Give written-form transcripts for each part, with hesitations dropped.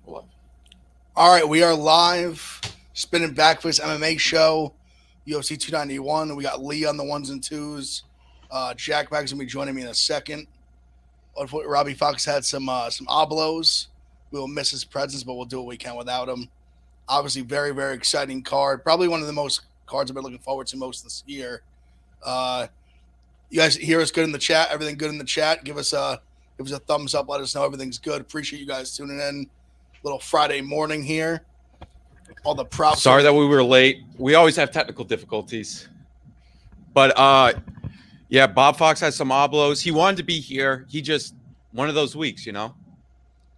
What? All right, we are live. Spinning Backfist MMA show, UFC 291. We got Lee on the ones and twos. Jack Bag's gonna be joining me in a second. Unfortunately, Robbie Fox had some oblos. We will miss his presence, but we'll do what we can without him. Obviously, very exciting card. Probably one of the most cards I've been looking forward to most this year. Uh, you guys hear us good in the chat? Everything good in the chat? Give us a thumbs up. Let us know everything's good. Appreciate you guys tuning in. Little Friday morning here. All the props Sorry are. that we were late. We always have technical difficulties. But yeah, Bob Fox has some oblos. He wanted to be here. He just one of those weeks, you know.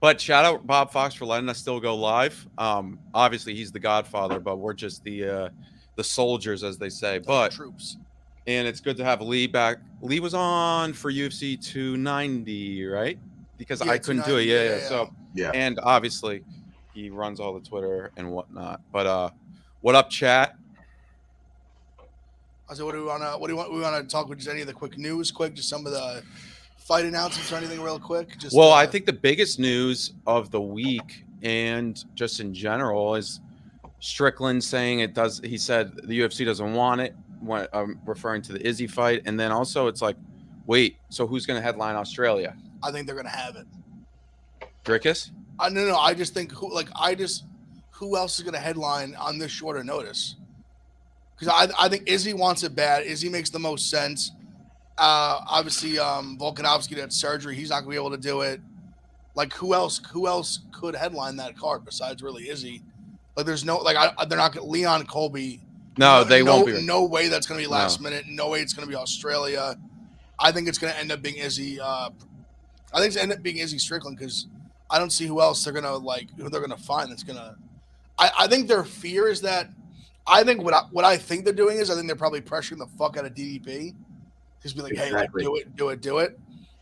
But shout out Bob Fox for letting us still go live. Obviously he's the Godfather, but we're just the soldiers, as they say. But Troops. and it's good to have Lee back. Lee was on for UFC 290, right? Because Yeah, I couldn't do it. 290. Yeah. Yeah. So Yeah. and obviously he runs all the Twitter and whatnot. But what up, chat? I said, what do we want to? What do you want? We want to talk with just any of the quick news, just some of the fight announcements or anything real quick. Just Well, I think the biggest news of the week and just in general is Strickland saying it does. He said the UFC doesn't want it, when referring to the Izzy fight, and then also it's like, wait, so who's going to headline Australia? I think they're gonna have it. Drickus? No. I just think who else is gonna headline on this shorter notice? Because I think Izzy wants it bad. Izzy makes the most sense. Obviously, Volkanovski had surgery. He's not gonna be able to do it. Like who else? Who else could headline that card besides really Izzy? Like there's no they're not gonna Leon Colby. No, they won't be. No way that's gonna be last minute. No way it's gonna be Australia. I think it's gonna end up being Izzy. I think it's end up being Izzy Strickland because I don't see who else they're gonna who they're gonna find that's gonna. I think their fear is that I think what I think they're doing is I think they're probably pressuring the fuck out of DDP. Just be like, hey, like, do it.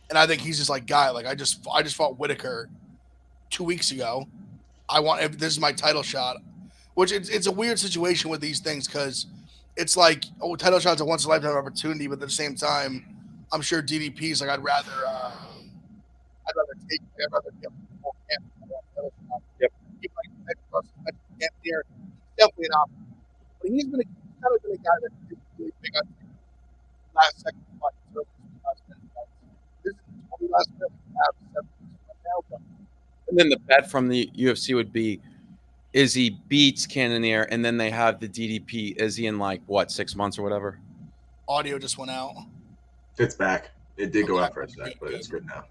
And I think he's just like, guy, like I just fought Whitaker 2 weeks ago. This is my title shot, which it's a weird situation with these things because it's like, oh, title shot's a once in a lifetime opportunity, but at the same time, I'm sure DDP's like I'd rather take I'd rather get more camp. Yep. Definitely an option. But he's kind of been a guy that's really big on last second fight. So this is the last minute have 7 right now, but And then the bet from the UFC would be Izzy beats Cannonier, and then they have the DDP Izzy in like what 6 months or whatever. audio just went out. It's back. It did go out for a sec, but it's good now.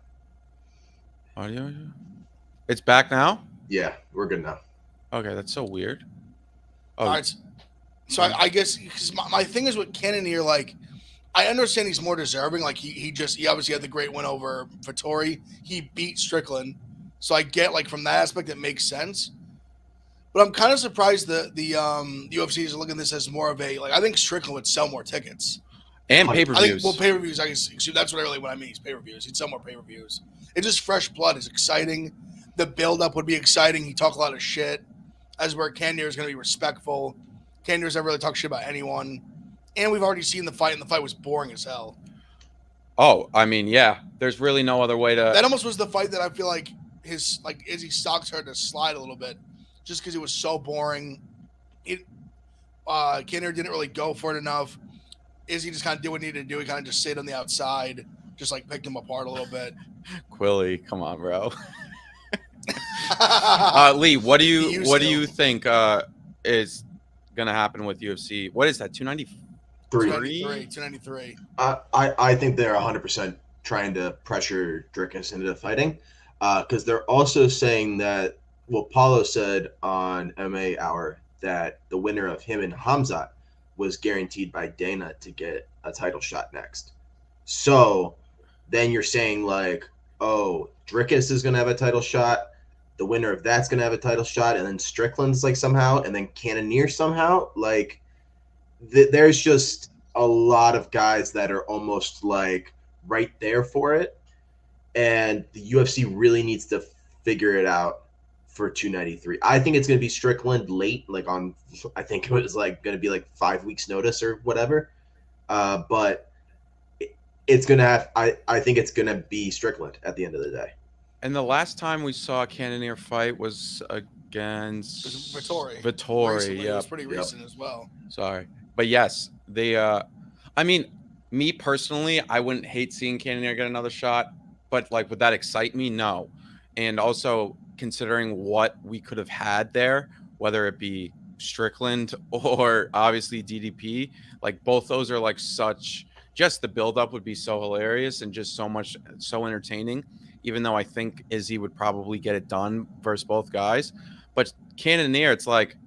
Audio? It's back now? Yeah, we're good now. Okay, that's so weird. Oh, All right. So I guess because my thing is with Cannonier, like I understand he's more deserving. Like he obviously had the great win over Vittori. He beat Strickland, so I get like from that aspect it makes sense. But I'm kind of surprised that the UFC is looking at this as more of a like I think Strickland would sell more tickets. and pay-per-views. Pay-per-views. I guess that's what I really what I mean is pay-per-views. He'd sell more pay-per-views. It's just fresh blood. It's exciting. The build-up would be exciting. He talk a lot of shit. As where Cannonier is going to be respectful. Cannonier's never really talk shit about anyone. And we've already seen the fight, and the fight was boring as hell. Oh, I mean, yeah. There's really no other way to. That almost was the fight that I feel like Izzy's stock started to slide a little bit, just because it was so boring. Cannonier didn't really go for it enough. Izzy just kind of did what he needed to do. He kind of just stayed on the outside, just like picked him apart a little bit. Quilly, come on, bro. Lee, what do you think is gonna happen with UFC? What is that? 293. I think they're 100% trying to pressure Drickus into fighting, because they're also saying that Paulo said on MMA Hour that the winner of him and Hamzat was guaranteed by Dana to get a title shot next. So then you're saying like, oh, Drickus is gonna have a title shot. The winner of that's going to have a title shot, and then Strickland's like somehow, and then Cannonier somehow. Like, there's just a lot of guys that are almost like right there for it, and the UFC really needs to figure it out for 293. I think it's going to be Strickland late, like on, I think it was like going to be like 5 weeks notice or whatever. But it's going to have, I think it's going to be Strickland at the end of the day. And the last time we saw a Cannonier fight was against Vittori. Vittori, Recently. It yeah. was pretty recent as well. Sorry, but yes, they. I mean, me personally, I wouldn't hate seeing Cannonier get another shot, but like, would that excite me? No. And also considering what we could have had there, whether it be Strickland or obviously DDP, like both those are like such. Just the buildup would be so hilarious and just so entertaining. Even though I think Izzy would probably get it done versus both guys, but Cannonier, it's like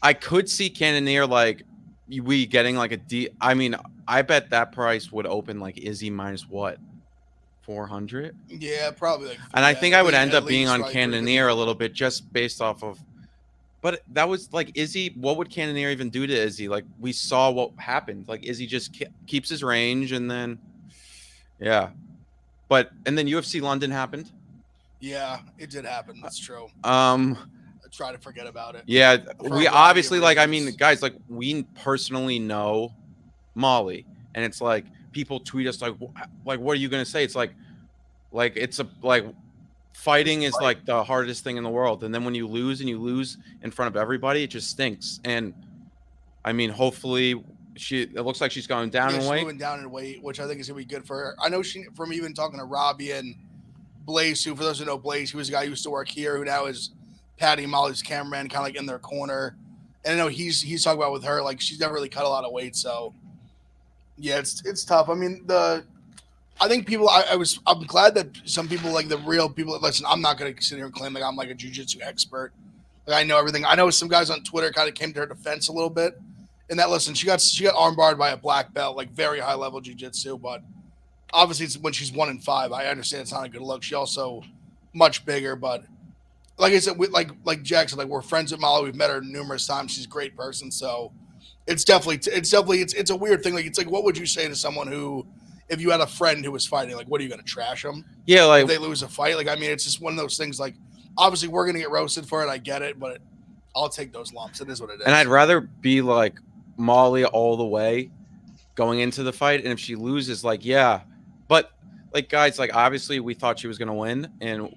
I could see Cannonier like we getting like a D. I mean, I bet that price would open like Izzy minus what, 400. Yeah, probably. Like, and I think I would end up being on right, Cannonier a little bit just based off of. But that was like Izzy. What would Cannonier even do to Izzy? Like we saw what happened. Like Izzy just keeps his range, and then yeah. But and then UFC London happened. Yeah, it did happen. That's true. I try to forget about it. Yeah, we obviously like. I mean, guys, like we personally know Molly, and it's like people tweet us like, what are you gonna say? It's like it's fighting is like the hardest thing in the world, and then when you lose in front of everybody, it just stinks. And I mean, hopefully. It looks like she's going down in weight. She's moving down in weight, which I think is gonna be good for her. I know from even talking to Robbie and Blaze, who for those who know Blaze, he was a guy who used to work here, who now is Patty Molly's cameraman, kind of like in their corner. And I know he's talking about with her, like she's never really cut a lot of weight, so yeah, it's tough. I mean, I think people. I'm glad that some people, like the real people, listen. I'm not gonna sit here and claim like I'm like a jiu-jitsu expert. Like I know everything. I know some guys on Twitter kind of came to her defense a little bit. And that, listen, she got armbarred by a black belt, like very high level jiu-jitsu, but obviously it's when she's 1-5. I understand it's not a good look. She also much bigger, but like I said, like Jackson, like we're friends with Molly. We've met her numerous times. She's a great person. So it's definitely a weird thing. Like it's like, what would you say to someone who, if you had a friend who was fighting, like what are you going to trash them? Yeah, like if they lose a fight. Like I mean, it's just one of those things. Like obviously we're going to get roasted for it. I get it, but I'll take those lumps. It is what it is. And I'd rather be like Molly all the way going into the fight, and if she loses, like yeah, but like guys, like obviously we thought she was gonna win, and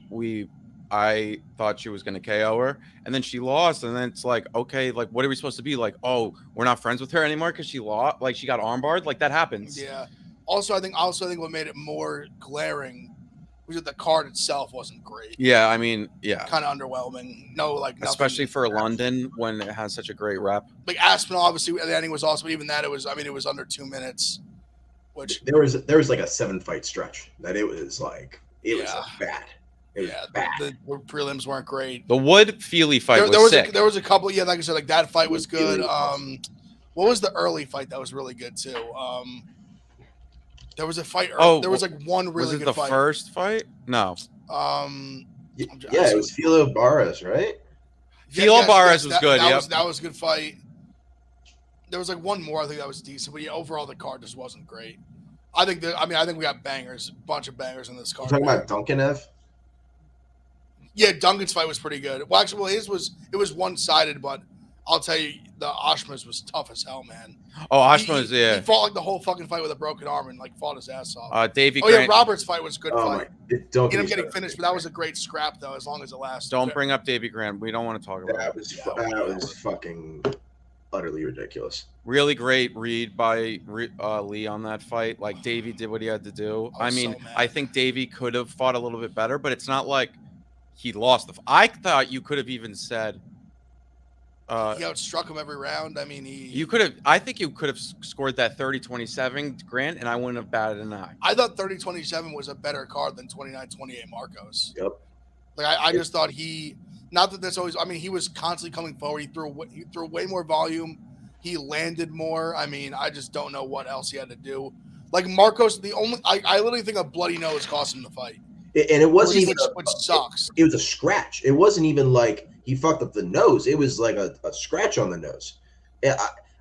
I thought she was gonna KO her, and then she lost, and then it's like okay, like what are we supposed to be like? Oh, we're not friends with her anymore because she lost, like she got armbarred, like that happens. Yeah. Also, I think what made it more glaring was that the card itself wasn't great. Yeah, I mean, yeah, kind of underwhelming. No, like especially for London when it has such a great rep. Like Aspinall, obviously, the ending was awesome. Even that, it was under 2 minutes. Which there was like a 7-fight stretch that it was like it was bad. It was bad. The prelims weren't great. The Wood Feely fight was sick. There was a couple. Yeah, like I said, like that fight was good. What was the early fight that was really good too? There was a fight. There was like one really good fight. Was it the first fight? No. Yeah, it was Filo Barras, right? Filo Barras was good. That was a good fight. There was like one more. I think that was decent, but yeah, overall the card just wasn't great. I think we got bangers, a bunch of bangers in this card. You're talking about Duncanev? Yeah, Duncan's fight was pretty good. Well, actually, it was one-sided, but I'll tell you, the Oshma's was tough as hell, man. Oh, Oshma's, yeah. He fought like the whole fucking fight with a broken arm and like fought his ass off. Davey Grant. Yeah, Robert's fight was a good fight. He ended up getting finished, but that was a great scrap though, as long as it lasted. Don't bring up Davey Grant. We don't want to talk about that. That was fucking utterly ridiculous. Really great read by Lee on that fight. Like Davey did what he had to do. I mean, I think Davey could have fought a little bit better, but it's not like he lost the. I thought you could have even said. He outstruck him every round. I mean, I think you could have scored that 30-27 Grant, and I wouldn't have batted an eye. I thought 30-27 was a better card than 29-28 Marcos. Yep. Like I just thought not that that's always. I mean, he was constantly coming forward. He threw way more volume. He landed more. I mean, I just don't know what else he had to do. Like Marcos, I literally think a bloody nose cost him the fight. And it wasn't even which sucks. It was a scratch. It wasn't even like he fucked up the nose. It was like a scratch on the nose.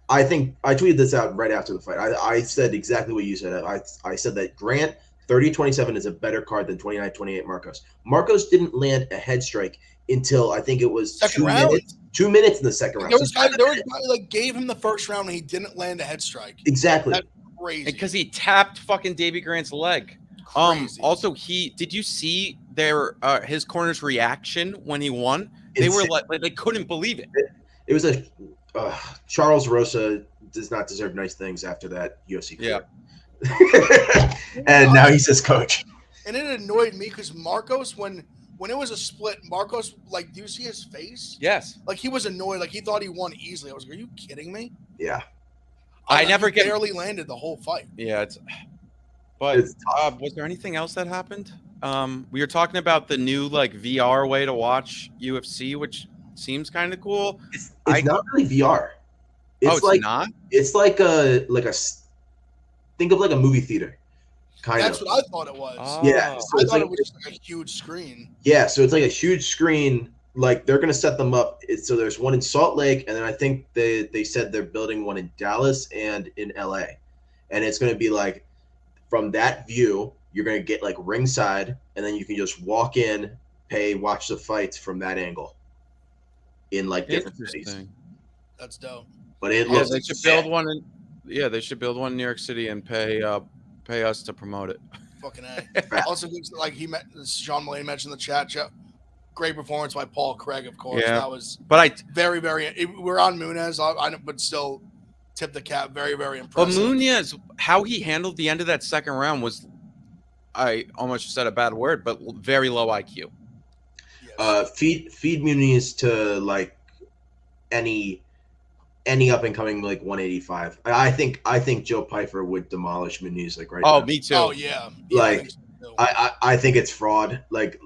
I think I tweeted this out right after the fight. I said exactly what you said. I said that Grant 30-27 is a better card than 29-28 Marcos. Marcos didn't land a head strike until I think it was second round. 2 minutes in the second round. There was guy like gave him the first round and he didn't land a head strike. Exactly. That's crazy. Because he tapped fucking Davey Grant's leg. crazy. Also, did you see his corner's reaction when he won? They were like they couldn't believe it. It was Charles Rosa does not deserve nice things after that UFC career. And now he's his coach. And it annoyed me because Marcos, when it was a split, Marcos, like, do you see his face? Yes. Like, he was annoyed. Like, he thought he won easily. I was like, are you kidding me? Yeah. I never barely landed the whole fight. Yeah, was there anything else that happened? We were talking about the new like VR way to watch UFC, which seems kind of cool. It's not really VR. It's not. It's like a think of like a movie theater. That's what I thought it was. Oh. Yeah, so I thought it was just like a huge screen. Yeah, so it's like a huge screen. Like they're gonna set them up. So there's one in Salt Lake, and then I think they said they're building one in Dallas and in LA, and it's gonna be like from that view, you're gonna get like ringside, and then you can just walk in, pay, watch the fights from that angle. In like different cities. That's dope. But it looks they should build one in. Yeah, they should build one in New York City and pay us to promote it. Fucking A. Also, like Sean Mullane mentioned in the chat. Great performance by Paul Craig, of course. Yeah, that was very, very. We're on Munez, but still tip the cap. Very, very impressive. But Munez, how he handled the end of that second round was, I almost said a bad word, but very low IQ. Yes. Feed Muniz to like any up and coming like 185. I think Joe Pyfer would demolish Muniz like right now. Oh, me too. Oh yeah. Like I think it's fraud. Like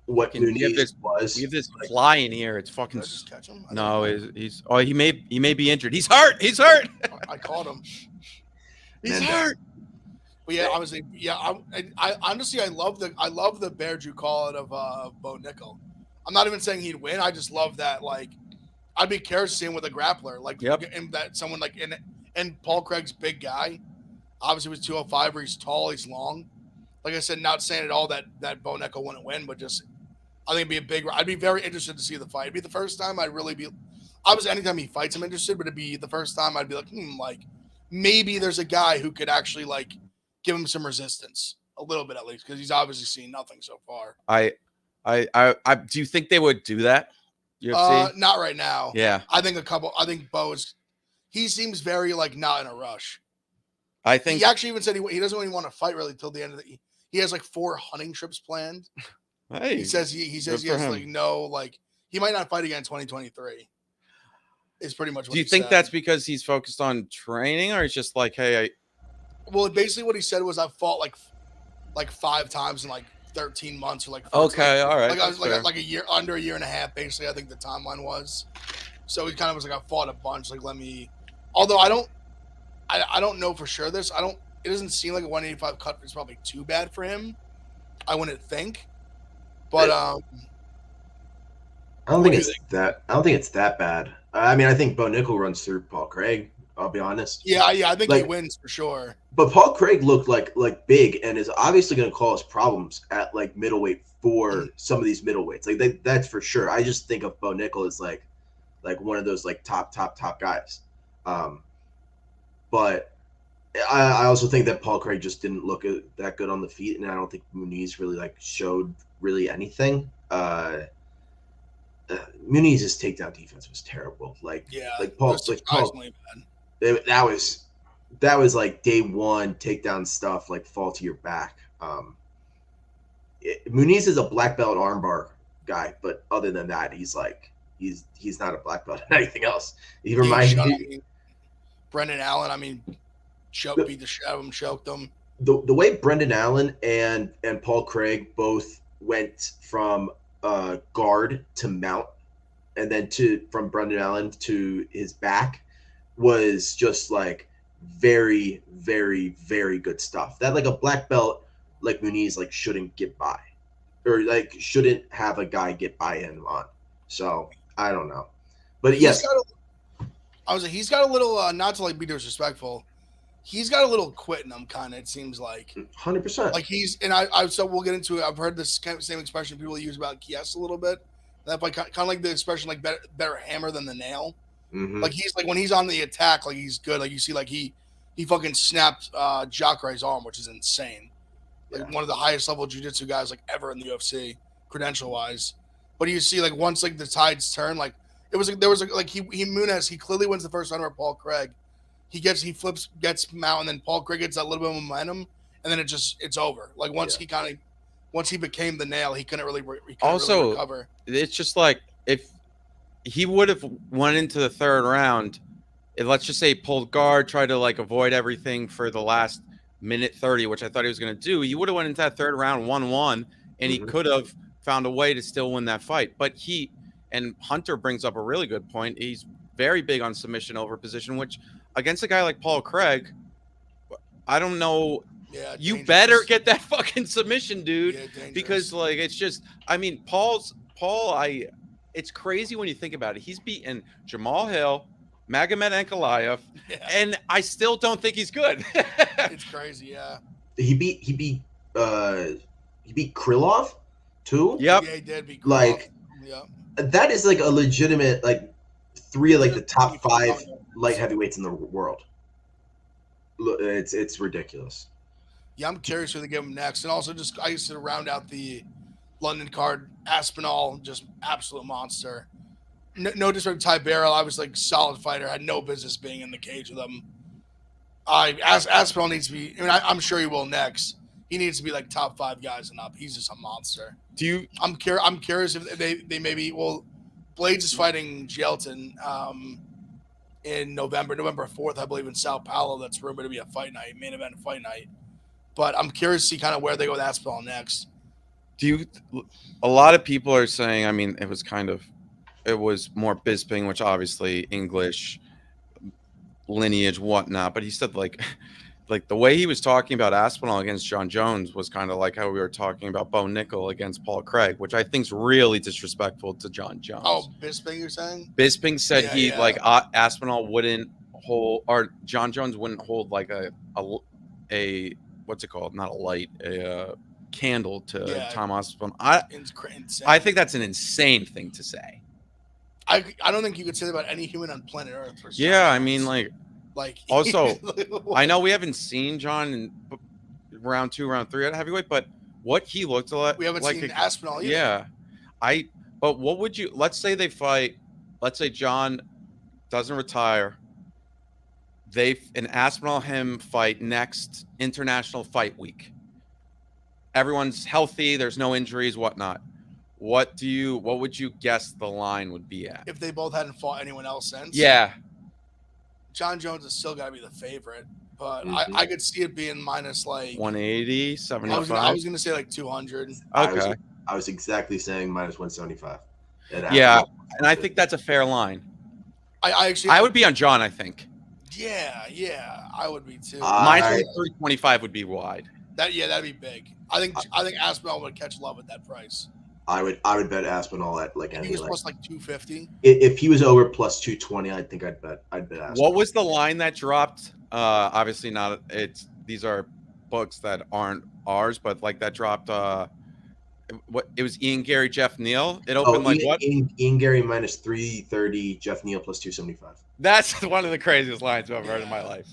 what Muniz was. We have this fly in here. It's fucking. Did I just catch him? No, he's. Oh, he may be injured. He's hurt. He's hurt. I caught him. He's hurt. But yeah, honestly, I honestly I love the Bear Jew call it of Bo Nickel. I'm not even saying he'd win. I just love that. Like, I'd be curious to see him with a grappler. Like, and that someone like and Paul Craig's big guy. Obviously, was 205 where he's tall, he's long. Like I said, not saying at all that Bo Nickel wouldn't win, but just I think it'd be a big. I'd be very interested to see the fight. It'd be the first time I'd really be. Obviously, anytime he fights, I'm interested, but it'd be the first time I'd be like, maybe there's a guy who could actually like give him some resistance, a little bit at least, because he's obviously seen nothing so far. I do you think they would do that? UFC? Not right now. Yeah. I think he seems very like not in a rush. I think he actually even said he doesn't even want to fight really till the end of he has like 4 hunting trips planned. Hey, he says he has like no, like he might not fight again in 2023. Is pretty much what do you think that's because he's focused on training, or it's just like, hey, well, basically what he said was I fought like 5 times in like 13 months or like okay, all right, like a year, under a year and a half, basically. I think the timeline was. So he kind of was like, I fought a bunch. Like, although I don't know for sure this. It doesn't seem like a 185 cut is probably too bad for him. I wouldn't think, but I don't think it's that bad. I mean, I think Bo Nickel runs through Paul Craig. I'll be honest. Yeah, I think he wins for sure. But Paul Craig looked like big and is obviously going to cause problems at like middleweight for some of these middleweights. Like that's for sure. I just think of Bo Nickel as like one of those like top guys. But I also think that Paul Craig just didn't look that good on the feet, and I don't think Muniz really like showed really anything. Muniz's takedown defense was terrible. That was like day one takedown stuff, like fall to your back. Muniz is a black belt armbar guy, but other than that, he's not a black belt in anything else. He reminds me. Brendan Allen, beat the shit out of him, choked him. The way Brendan Allen and Paul Craig both went from guard to mount, and then from Brendan Allen to his back was just like very, very, very good stuff. That like a black belt like Muniz like shouldn't get by, or like shouldn't have a guy get by him on. So I don't know, but yes, he's got a little not to like be disrespectful. He's got a little quit in him, kind of. It seems like 100%. Like so we'll get into it. I've heard this same expression people use about Gaehtje a little bit. That like kind of like the expression like better hammer than the nail. Mm-hmm. Like he's like when he's on the attack, like he's good. Like you see, like he fucking snapped Jacare's arm, which is insane. like one of the highest level jiu-jitsu guys like ever in the UFC, credential wise. But you see, like once like the tides turn, like it was like there was like he Muniz, he clearly wins the first round over Paul Craig. He flips, gets him out, and then Paul Craig gets that little bit of momentum, and then it's over. Like once he became the nail, he couldn't really really recover. It's just like if he would have went into the third round, let's just say pulled guard, tried to like avoid everything for the last minute 30, which I thought he was going to do. He would have went into that third round 1-1, and he could have found a way to still win that fight. But and Hunter brings up a really good point. He's very big on submission over position, which against a guy like Paul Craig, I don't know. Yeah, you dangerous. better get that fucking submission, dude, because like it's just. I mean, it's crazy when you think about it. He's beaten Jamal Hill, Magomed Ankalaev, and I still don't think he's good. It's crazy, yeah. He beat Krylov too. Yep. Yeah, he did beat Krylov. Like, that is like a legitimate like 3 of like the top 5 light heavyweights in the world. It's ridiculous. Yeah, I'm curious who they give him next. And also just I used to round out the London card, Aspinall, just absolute monster. No disrespect to Ty Barrel, I was like solid fighter, had no business being in the cage with him. Aspinall needs to be, I mean, I'm sure he will next. He needs to be like top 5 guys and up. He's just a monster. I'm curious if they maybe, well, Blades is fighting Gaehtje in November 4th, I believe, in Sao Paulo. That's rumored to be a fight night, main event fight night. But I'm curious to see kind of where they go with Aspinall next. A lot of people are saying, I mean, it was more Bisping, which obviously English lineage, whatnot. But he said like the way he was talking about Aspinall against John Jones was kind of like how we were talking about Bo Nickel against Paul Craig, which I think is really disrespectful to John Jones. Oh, Bisping, you're saying? Bisping said Aspinall wouldn't hold, or John Jones wouldn't hold like a what's it called? Not a light, a candle to Tom Aspinall. I think that's an insane thing to say. I don't think you could say that about any human on planet Earth. I mean, like also, I know we haven't seen John in round 2, round 3 at heavyweight, but what he looked like, we haven't seen Aspinall either. Yeah, but what would you? Let's say they fight. Let's say John doesn't retire. And Aspinall him fight next International Fight Week. Everyone's healthy. There's no injuries, whatnot. What would you guess the line would be at? If they both hadn't fought anyone else since? Yeah. John Jones is still got to be the favorite, but I could see it being minus like 180, 75. I was going to say like 200. Okay. I was exactly saying minus 175. Yeah, and I think that's a fair line. I would be on John, I think. Yeah, I would be too. Minus 325 would be wide. That'd be big. I think Aspinall would catch love at that price. I would bet Aspinall at like any. He was plus like 250. If he was over plus 220, I think I'd bet Aspinall. What was the line that dropped? Obviously not. These are books that aren't ours, but like that dropped. What it was? Ian Gary, Jeff Neal. It opened what? Ian Gary minus 330, Jeff Neal plus 275. That's one of the craziest lines I've ever heard in my life.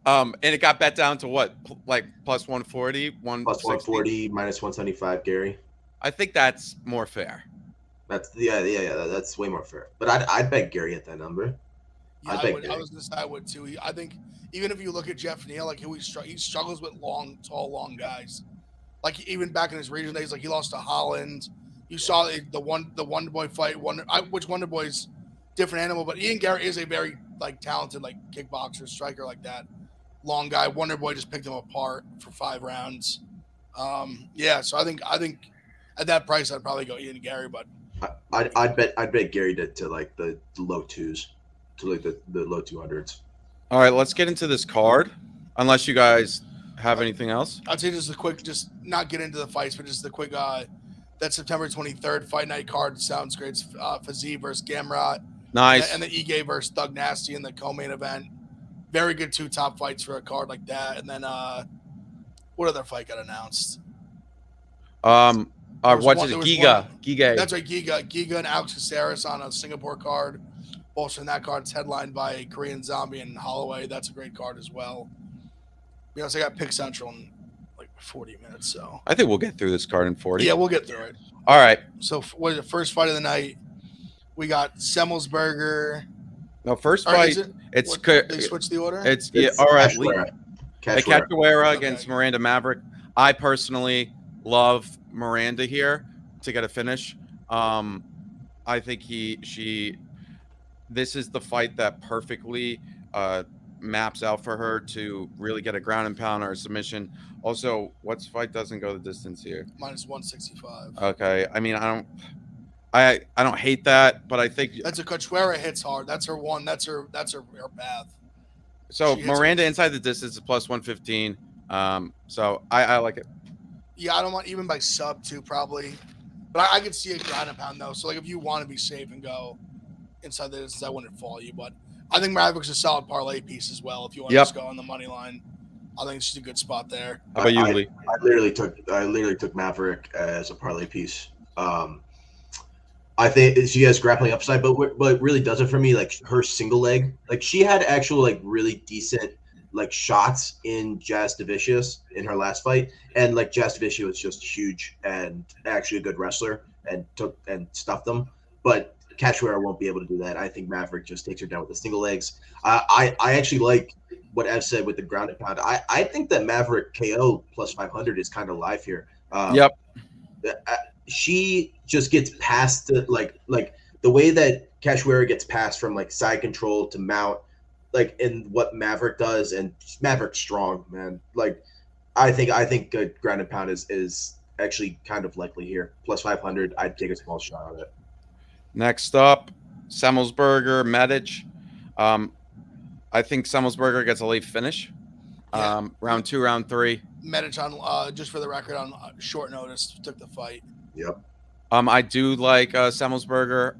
And it got bet down to what? Like plus 140, plus 140, minus 175, Gary. I think that's more fair. That's that's way more fair. But I'd bet Gary at that number. Yeah, I was gonna say I would too. I think even if you look at Jeff Neal, like he struggles with tall, long guys. Like even back in his regional days, like he lost to Holland. You saw the Wonder Boy fight. Which Wonder Boy's different animal, but Ian Gary is a very like talented like kickboxer, striker like that. Long guy. Wonder Boy just picked him apart for 5 rounds. So I think at that price I'd probably go Ian Gary, but I'd bet Gary to like the low 2s, to like the low 200s. All right, let's get into this card. Unless you guys have anything else, I'd say just a quick, just not get into the fights, but just the quick. That September 23rd fight night card sounds great. It's Fazee versus Gamrot. Nice. And the Ige versus Thug Nasty in the co-main event. Very good 2 top fights for a card like that. And then what other fight got announced? Giga. That's right, Giga and Alex Caceres on a Singapore card. Also, in that card, it's headlined by Korean Zombie and Holloway. That's a great card as well. So I got Pick Central and like 40 minutes. So I think we'll get through this card in 40. yeah, we'll get through it. All right. So what is the first fight of the night? We got Semmelsberger. No, first Or fight. is it? It's What, they switched the order. it's yeah. All right. Cachoeira. Cachoeira Okay. against Miranda Maverick. I personally love Miranda here to get a finish. I think this is the fight that perfectly maps out for her to really get a ground and pound or a submission. Also, what's fight doesn't go the distance here? Minus 165. Okay. I mean, I don't hate that, but I think That's a Cachoeira hits hard. That's her one. That's her path. so. she hits Miranda inside the distance is plus 115. So I like it. Yeah, I don't want even by sub too probably, but I could see a ground and pound though. So like if you want to be safe and go inside the distance, I wouldn't fall you. But I think Maverick's a solid parlay piece as well. If you want to just go on the money line, I think it's just a good spot there. How about you, Lee? I literally took Maverick as a parlay piece. I think she has grappling upside, but what really does it for me, like her single leg, like she had actual like really decent like shots in Jazz Devicius in her last fight, and like Jazz Devicius was just huge and actually a good wrestler and took and stuffed them. But Cachoeira won't be able to do that. I think Maverick just takes her down with the single legs. I actually like what Ev said with the ground and pound. I think that Maverick KO plus 500 is kind of live here. Yep. She just gets past the like the way that Cachoeira gets passed from like side control to mount, like in what Maverick does, and Maverick's strong, man. Like I think a ground and pound is actually kind of likely here. Plus 500, I'd take a small shot on it. Next up, Semmelsberger, Medic. I think Semmelsberger gets a late finish. Round 2, round 3. Medic on just for the record on short notice took the fight. Yep. I do like Semmelsberger.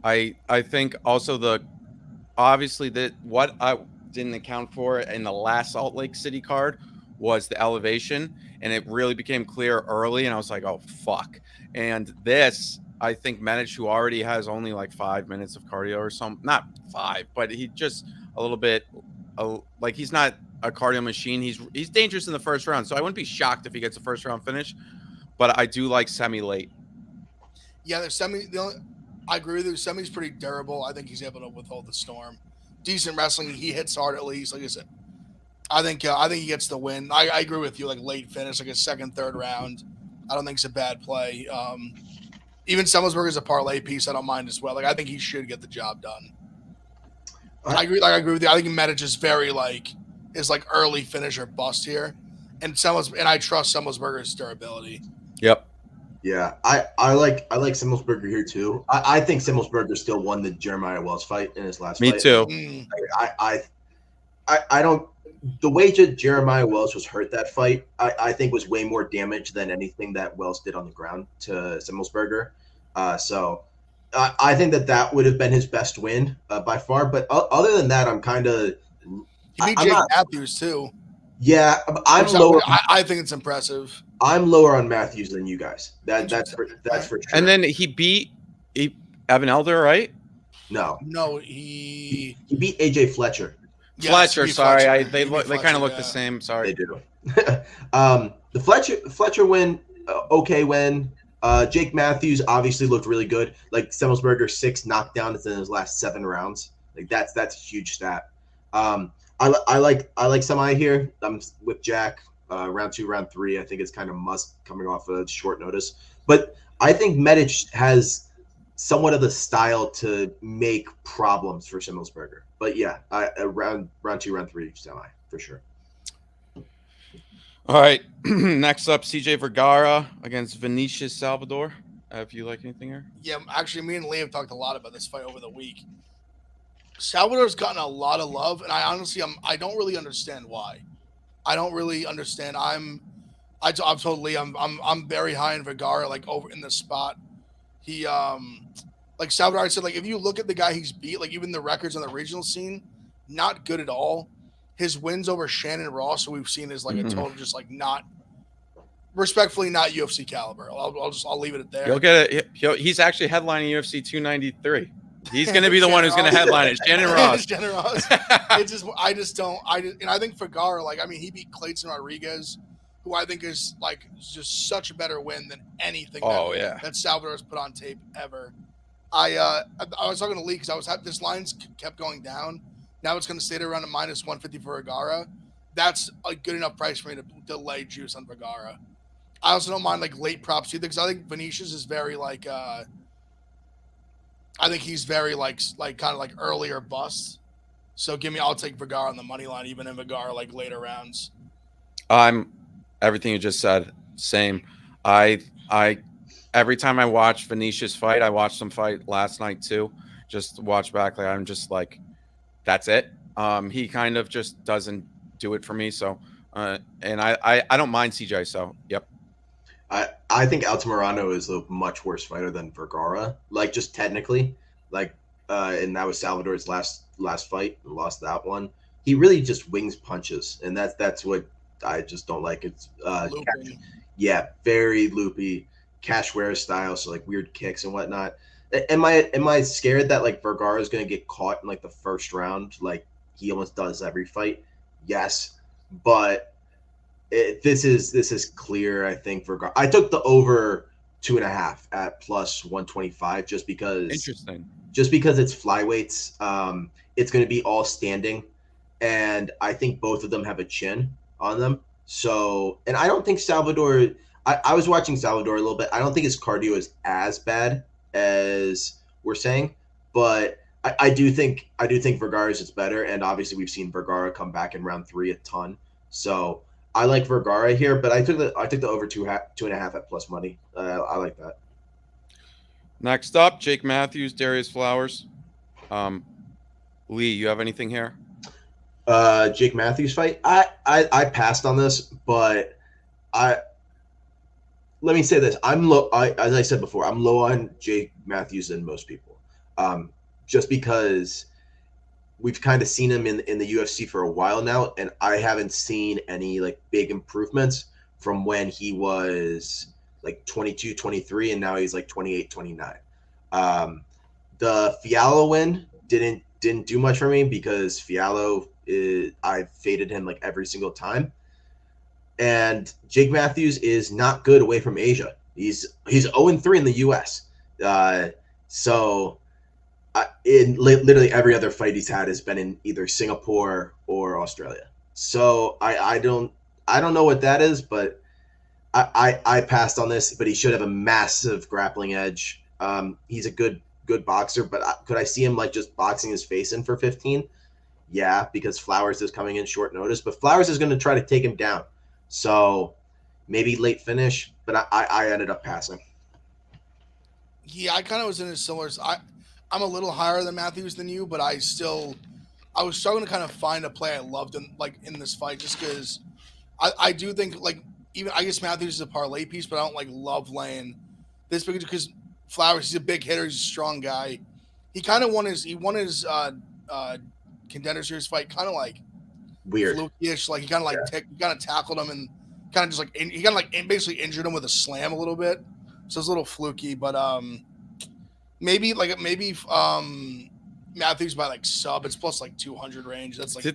I think also obviously that what I didn't account for in the last Salt Lake City card was the elevation, and it really became clear early, and I was like, oh fuck. And this, I think Medic, who already has only like 5 minutes of cardio or something, not 5, but he just a little bit like he's not a cardio machine. He's dangerous in the first round, so I wouldn't be shocked if he gets a first round finish. But I do like semi late. Yeah, I agree with you. Semi's pretty durable. I think he's able to withhold the storm. Decent wrestling. He hits hard at least. Like I said, I think he gets the win. I agree with you. Like late finish, like a second, third round. I don't think it's a bad play. Even Semmelsberger is a parlay piece. I don't mind as well. Like I think he should get the job done. I agree. Like I agree with you. I think Medic is very is early finish or bust here, and I trust Semmelsberger's durability. Yep. Yeah, I like Semmelsberger here too. I think Semmelsberger still won the Jeremiah Wells fight in his last fight. Me too. I don't. The way Jeremiah Wells was hurt that fight, I think was way more damage than anything that Wells did on the ground to Semmelsberger. So I think that would have been his best win by far. But other than that, I'm kind of. He beat Jake Matthews too. Yeah, I'm lower. I think it's impressive. I'm lower on Matthews than you guys. That's for sure. And then he beat Evan Elder, right? No, he beat AJ Fletcher. Fletcher, sorry, Fletcher. they kind of look the same. Sorry, they do. The Fletcher win, okay win. Jake Matthews obviously looked really good. Like Semmelsberger 6 knockdowns in his last 7 rounds. Like that's a huge stat. I like semi here. I'm with Jack. Round 2, round 3. I think it's kind of must coming off a short notice. But I think Medic has somewhat of the style to make problems for Semmelsberger. But yeah, round 2, round 3 semi for sure. All right. Next up, CJ Vergara against Vinicius Salvador. If you like anything here? Yeah, actually, me and Lee have talked a lot about this fight over the week. Salvador's gotten a lot of love, and I don't really understand why. I don't really understand. I've told Lee I'm very high in Vergara, like over in the spot. He like Salvador, I said, like if you look at the guy he's beat, like even the records on the regional scene, not good at all. His wins over Shannon Ross, who we've seen, is like a total just like not respectfully not UFC caliber. I'll leave it at there. You'll get it. He's actually headlining UFC 293. He's going to be the one who's going to headline it. Shannon Ross. Shannon Ross. And I think Vergara, like, I mean, he beat Clayton Rodriguez, who I think is like just such a better win than anything Oh yeah. that Salvador's put on tape ever. I was talking to Lee because this line's kept going down. Now it's going to stay at around a minus 150 for Vergara. That's a good enough price for me to lay juice on Vergara. I also don't mind like late props either because I think Vinicius is very like I think he's very like kind of like earlier bust. So I'll take Vergara on the money line even in Vergara like later rounds. I'm everything you just said. Same. I every time I watch Vinicius fight, I watched him fight last night too. Just watch back. Like I'm just like, that's it. He kind of just doesn't do it for me. So, and I don't mind CJ. So, yep. I think Altamirano is a much worse fighter than Vergara. Like just technically, like, and that was Salvador's last fight. And lost that one. He really just wings punches, and that's what I just don't like. It's yeah, very loopy, Cachoeira style, so like weird kicks and whatnot. Am I scared that like Vergara is going to get caught in like the first round, like he almost does every fight? Yes, but this is clear. I think Vergara. I took the over 2.5 at plus 125 just because. Interesting. Just because it's flyweights, it's going to be all standing, and I think both of them have a chin on them. So, and I don't think Salvador. I was watching Salvador a little bit. I don't think his cardio is as bad as we're saying, but I do think Vergara's is better, and obviously we've seen Vergara come back in round 3 a ton. So I like Vergara here, but I took the over 2.5 at plus money. I like that. Next up, Jake Matthews, Darius Flowers. Lee, you have anything here? Jake Matthews fight. I passed on this, but let me say this. I'm low. As I said before, I'm low on Jake Matthews than most people. Just because we've kind of seen him in the UFC for a while now, and I haven't seen any like big improvements from when he was like 22, 23, and now he's like 28, 29. The Fiallo win didn't do much for me because Fiallo I faded him like every single time. And Jake Matthews is not good away from Asia. He's 0-3 in the US. So in literally every other fight he's had has been in either Singapore or Australia. So I don't know what that is, but I passed on this, but he should have a massive grappling edge. He's a good boxer, but could I see him like just boxing his face in for 15? Yeah, because Flowers is coming in short notice, but Flowers is going to try to take him down. So maybe late finish, but I ended up passing. Yeah, I kind of was in a similar. I'm a little higher than Matthews than you, but I was struggling to kind of find a play I loved in this fight, just because I do think like even I guess Matthews is a parlay piece, but I don't like love laying this because Flowers, he's a big hitter, he's a strong guy. He kind of won his Contender Series fight kind of like weird, fluky-ish. Like he kind of like he kind of tackled him and kind of just like he kind of like basically injured him with a slam a little bit. So it's a little fluky, but maybe Matthews by like sub. It's plus like 200 range. That's like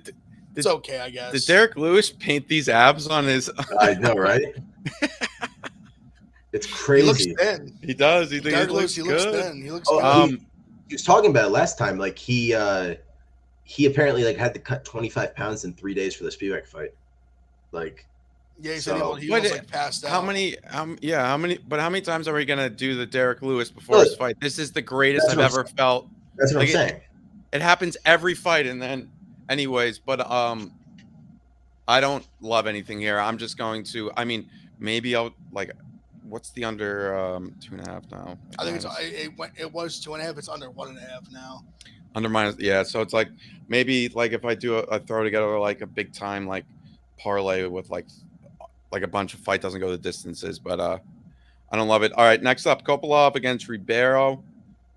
it's okay, I guess. Did Derek Lewis paint these abs on his? I know, right? It's crazy. He looks thin. He does. He looks thin. He looks good. He was talking about it last time. Like he apparently like had to cut 25 pounds in 3 days for the Spivak fight. Like, yeah, he said he was like passed out. How many? But how many times are we gonna do the Derek Lewis before his fight? This is the greatest I've ever felt. That's what I'm saying. It happens every fight, and then, anyways. But I don't love anything here. I'm just going to. I mean, maybe I'll like. What's the under 2.5 now? I think it was 2.5. It's under 1.5 now. Under minus, yeah. So it's like maybe like if I do a throw together like a big time like parlay with like a bunch of fight doesn't go the distances, but I don't love it. All right, next up, Kopolov against Ribeiro.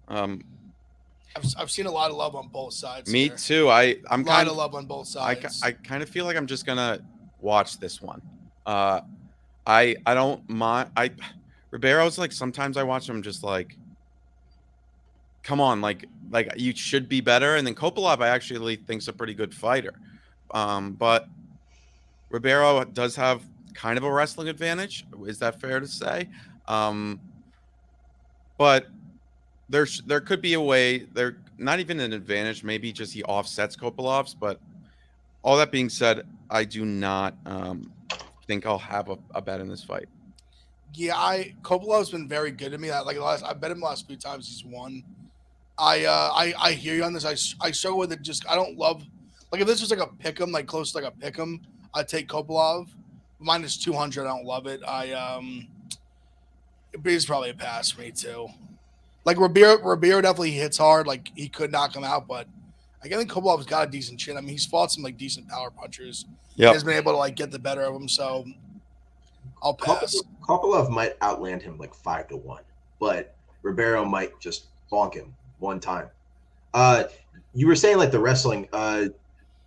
I've seen a lot of love on both sides. Me here. too. I'm a lot of love on both sides. I kind of feel like I'm just gonna watch this one. I don't mind. Ribeiro's like sometimes I watch him just like, come on, like you should be better. And then Kopolov I actually think's a pretty good fighter, but Ribeiro does have kind of a wrestling advantage. Is that fair to say? But there could be a way. There not even an advantage. Maybe just he offsets Kopalov's. But all that being said, I do not think I'll have a bet in this fight. Yeah, Kopalov's been very good to me. I bet him the last few times he's won. I hear you on this. I struggle with it. Just I don't love like if this was like a pick'em, like close to like a pick'em, I'd take Kopilov. Minus 200, I don't love it. It's probably a pass for me too. Like Ribeiro definitely hits hard. Like he could knock him out, but I think Kopilov's got a decent chin. I mean, he's fought some like decent power punchers. Yeah, He's been able to like get the better of him. So I'll pass. Kopilov might outland him like 5-1, but Ribeiro might just bonk him one time. You were saying like the wrestling.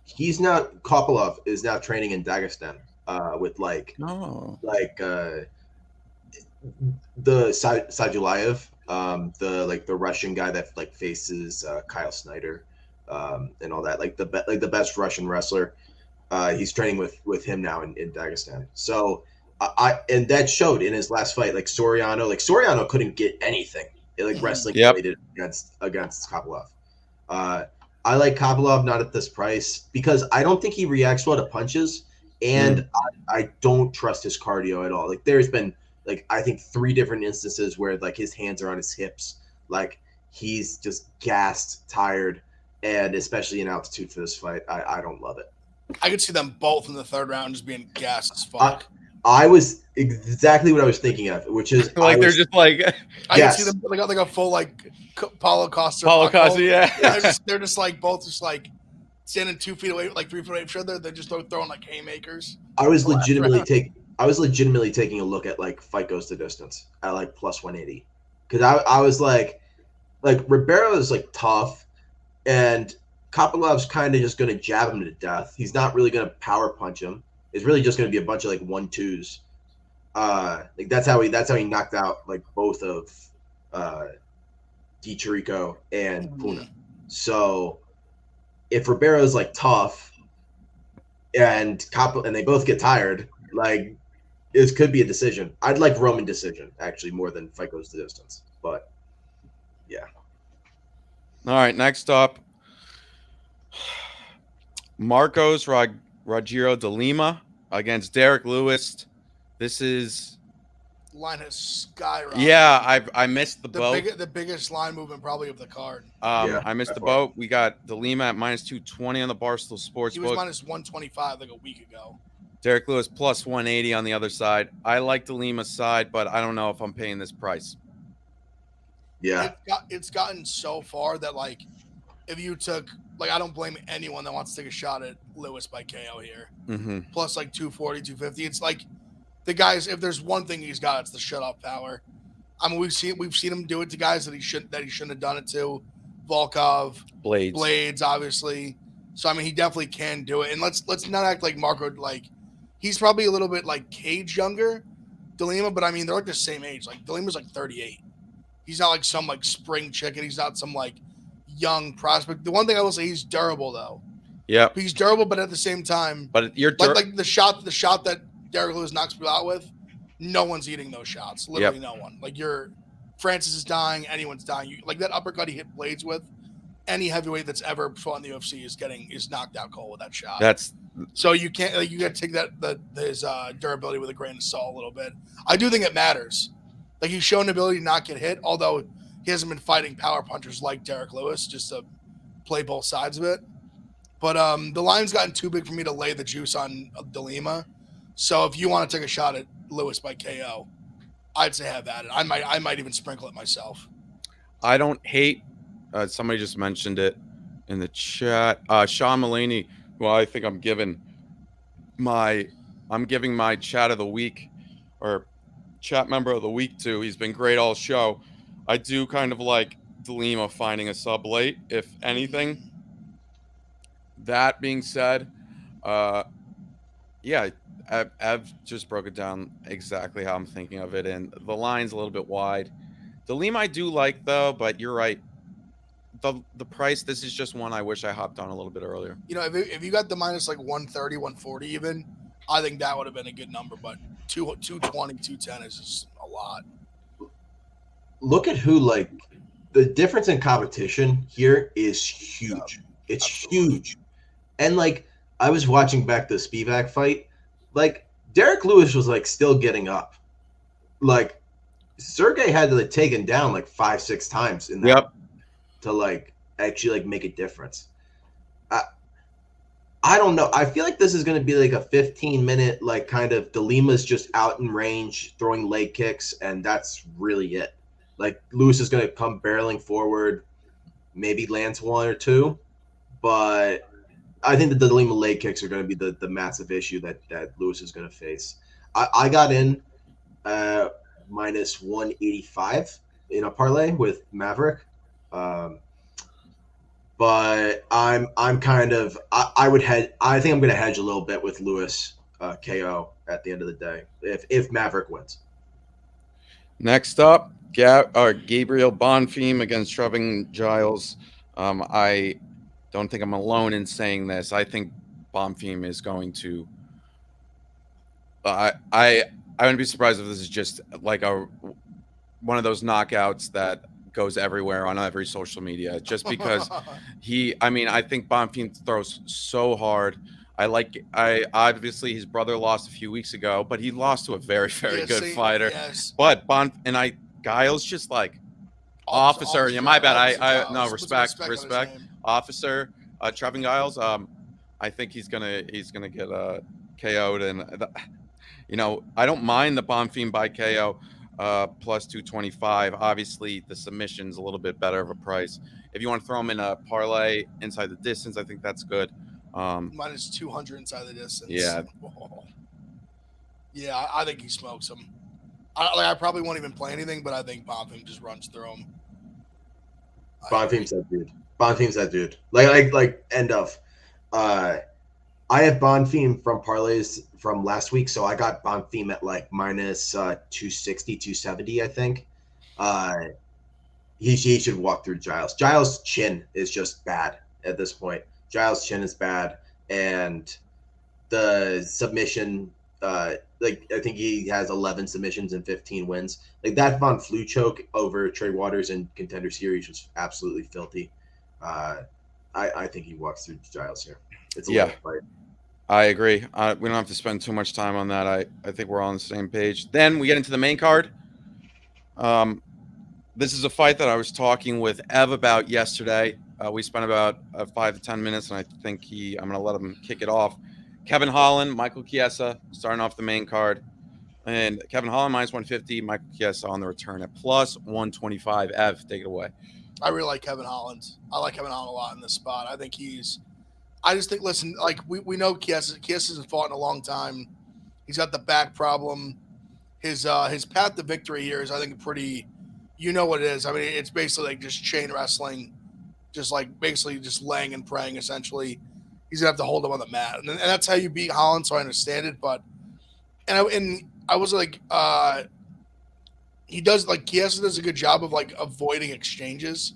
Kopilov is now training in Dagestan with the Sajulayev, the Russian guy that like faces Kyle Snyder, and all that, like the best Russian wrestler. He's training with him now in Dagestan. So and that showed in his last fight. Like Soriano couldn't get anything wrestling related against Kopilov. I like Kopilov not at this price because I don't think he reacts well to punches, and I don't trust his cardio at all. Like there's been I think 3 different instances where like his hands are on his hips, like he's just gassed, tired, and especially in altitude for this fight, I don't love it. I could see them both in the 3rd round just being gassed as fuck. I was exactly what I was thinking of, which is they're just like I can see them like a full like Paulo Costa. Yeah. They're just like both just like standing 2 feet away, like 3 feet away from each other. They're just throwing like haymakers. I was legitimately taking a look at like fight goes to distance at like plus 180 because I was like Ribeiro is like tough and Kopilov's kind of just going to jab him to death. He's not really going to power punch him. It's really just going to be a bunch of like 1-2s. Like that's how he knocked out like both of DiChirico and Puna. So if Ribeiro's like tough and they both get tired, like it could be a decision. I'd like Roman decision actually more than fight goes to distance. But yeah. All right, next up, Marcos Rogerio de Lima against Derek Lewis. This is line has skyrocketed. Yeah, I missed the boat. The biggest line movement probably of the card. I missed the boat. We got De Lima at minus 220 on the Barstool Sportsbook. He was minus 125 like a week ago. Derek Lewis plus 180 on the other side. I like De Lima's side, but I don't know if I'm paying this price. Yeah, it's gotten so far that like if you took I don't blame anyone that wants to take a shot at Lewis by KO here. Mm-hmm. Plus 240, 250. It's like the guys. If there's one thing he's got, it's the shut-off power. I mean, we've seen him do it to guys that he shouldn't have done it to. Volkov, Blades, obviously. So I mean, he definitely can do it. And let's not act like Marco he's probably a little bit like Cage younger, De Lima, but I mean they're like the same age. Like De Lima's 38. He's not like some spring chicken. He's not some young prospect. The one thing I will say, he's durable though. Yeah, he's durable, but at the same time, but you're like the shot that Derek Lewis knocks people out with, no one's eating those shots. Literally no one. Francis is dying. Anyone's dying. That uppercut he hit Blades with. Any heavyweight that's ever fought in the UFC is knocked out cold with that shot. So you can't you got to take his durability with a grain of salt a little bit. I do think it matters. He's shown the ability to not get hit, although he hasn't been fighting power punchers like Derek Lewis just to play both sides of it. But the line's gotten too big for me to lay the juice on De Lima. So if you want to take a shot at Lewis by KO, I'd say have at it. I might even sprinkle it myself. I don't hate. Somebody just mentioned it in the chat. Sean Mulaney, who I think I'm giving my chat of the week or chat member of the week to. He's been great all show. I do kind of like De Lima finding a sub late, if anything. That being said, Ev just broke it down exactly how I'm thinking of it, and the line's a little bit wide. De Lima I do like though, but you're right. The price, this is just one I wish I hopped on a little bit earlier. If you got the minus 130, 140 even, I think that would have been a good number, but 220, 210 is just a lot. Look at who, like, the difference in competition here is huge. It's absolutely. huge. And, like, I was watching back the Spivak fight. Like, Derek Lewis was, like, still getting up. Like, Sergey had to, like, take him down, like, 5-6 times in that Yep. to, like, actually, like, make a difference. I don't know. I feel like this is going to be, like, a 15-minute, like, kind of DeLima's just out in range, throwing leg kicks, and that's really it. Like, Lewis is going to come barreling forward, maybe lands one or two, but I think the DeLima leg kicks are going to be the massive issue that Lewis is going to face. I got in minus 185 in a parlay with Maverick, but I'm kind of I would hedge. I think I'm going to hedge a little bit with Lewis KO at the end of the day if Maverick wins. Next up, Gabriel Bonfim against Trevin Giles. I don't think I'm alone in saying this. I think Bonfim is going to. I wouldn't be surprised if this is just like one of those knockouts that goes everywhere on every social media. Just because I think Bonfim throws so hard. I obviously his brother lost a few weeks ago, but he lost to a very, very good fighter. Yes. But Giles just like officer. Yeah, my bad. I no respect. Officer Trevin Giles. I think he's gonna get KO'd, and I don't mind the Bonfim by KO plus 225. Obviously, the submission's a little bit better of a price. If you want to throw him in a parlay inside the distance, I think that's good. Minus 200 inside the distance. Yeah. Oh. Yeah, I think he smokes him. I probably won't even play anything, but I think Bonfim just runs through him. Bonfim's that dude. Bonfim's that dude. Like end of. I have Bonfim from parlays from last week, so I got Bonfim at like minus 260, 270, I think. He should walk through Giles. Giles' chin is just bad at this point. Giles' chin is bad, and the submission, I think he has 11 submissions and 15 wins. Like that Von Flue choke over Trey Waters in Contender Series was absolutely filthy. I think he walks through Giles here. It's a fight. I agree. We don't have to spend too much time on that. I think we're all on the same page. Then we get into the main card. This is a fight that I was talking with Ev about yesterday. We spent about 5 to 10 minutes, and I think I'm going to let him kick it off. Kevin Holland, Michael Chiesa starting off the main card. And Kevin Holland minus 150, Michael Chiesa on the return at plus 125. Ev, take it away. I really like Kevin Holland. I like Kevin Holland a lot in this spot. I just think, listen, like we know Chiesa hasn't fought in a long time. He's got the back problem. His path to victory here is, I think, pretty, you know what it is. I mean, it's basically like just chain wrestling, just like basically just laying and praying, essentially. He's going to have to hold him on the mat. And that's how you beat Holland, so I understand it. But, I was like, Chiesa does a good job of like avoiding exchanges,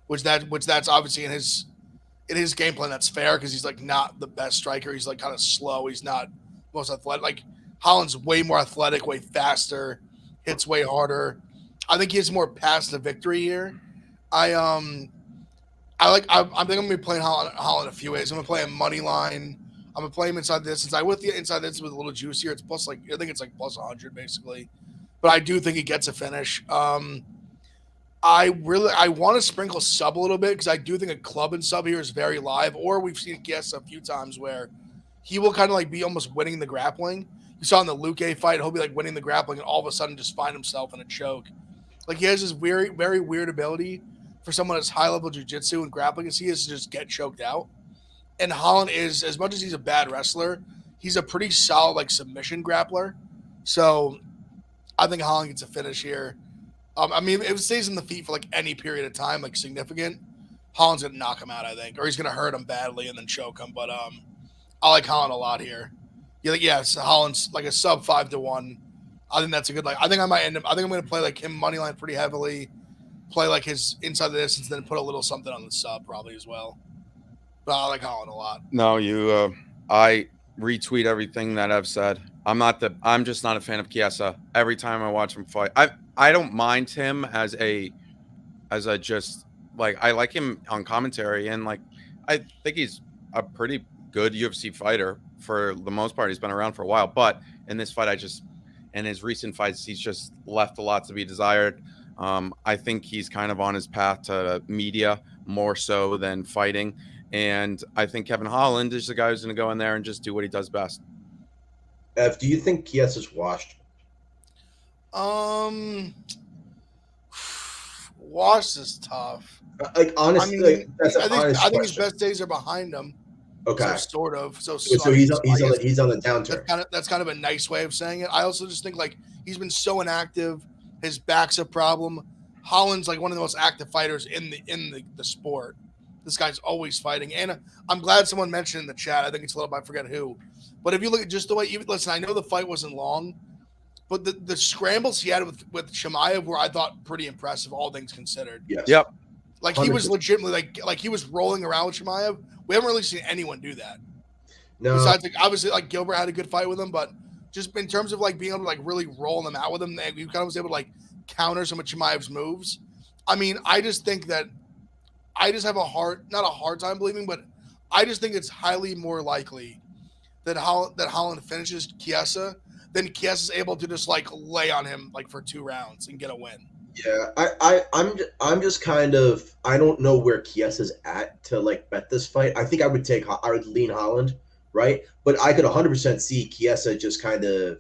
which that's obviously in his game plan. That's fair because he's like not the best striker. He's like kind of slow. He's not most athletic. Like Holland's way more athletic, way faster, hits way harder. I think he has more paths to victory here. I think I'm gonna be playing Holland a few ways. I'm gonna play him money line. I'm gonna play him inside this. Since I with the inside this with a little juicier, it's plus I think it's like plus 100 basically. But I do think he gets a finish. I want to sprinkle sub a little bit because I do think a club and sub here is very live. Or we've seen Chiesa a few times where he will kind of like be almost winning the grappling. You saw in the Luque fight, he'll be like winning the grappling and all of a sudden just find himself in a choke. Like he has this very, very weird ability for someone that's high level jiu-jitsu and grappling as he is to just get choked out. And Holland is, as much as he's a bad wrestler, he's a pretty solid like submission grappler. So I think Holland gets a finish here. If it stays in the feet for like any period of time, like significant, Holland's gonna knock him out, I think, or he's gonna hurt him badly and then choke him. But I like Holland a lot here. So Holland's like a sub 5-1. I think that's a good. I think I'm gonna play like him money line pretty heavily. Play like his inside the distance, then put a little something on the sub probably as well. But I like Holland a lot. No, retweet everything that I've said. I'm just not a fan of Chiesa. Every time I watch him fight, I don't mind him as a just like I like him on commentary, and like I think he's a pretty good UFC fighter for the most part. He's been around for a while, but in this fight, in his recent fights, he's just left a lot to be desired. I think he's kind of on his path to media more so than fighting. And I think Kevin Holland is the guy who's going to go in there and just do what he does best. Ev, do you think Chiesa's washed? Washed is tough. Like honestly, I mean, like, that's an honest I think his question. best days are behind him. Okay, So sort of. So he's on the downturn. That's kind of a nice way of saying it. I also just think like he's been so inactive. His back's a problem. Holland's like one of the most active fighters in the sport. This guy's always fighting, and I'm glad someone mentioned in the chat. I think it's a little, I forget who, but if you look at just the way, listen, I know the fight wasn't long, but the scrambles he had with Chimaev were, I thought, pretty impressive, all things considered. Yes. Yep. Like he was legitimately like he was rolling around with Chimaev. We haven't really seen anyone do that. No. Besides, like, obviously, like Gilbert had a good fight with him, but just in terms of like being able to like really roll them out with him, he kind of was able to like counter some of Chimaev's moves. I mean, I just think that I just have not a hard time believing, but I just think it's highly more likely that Holland finishes Chiesa than Chiesa's able to just like lay on him like for 2 rounds and get a win. Yeah, I'm just kind of, I don't know where Chiesa's at to like bet this fight. I think I would lean Holland, right? But I could 100% see Chiesa just kind of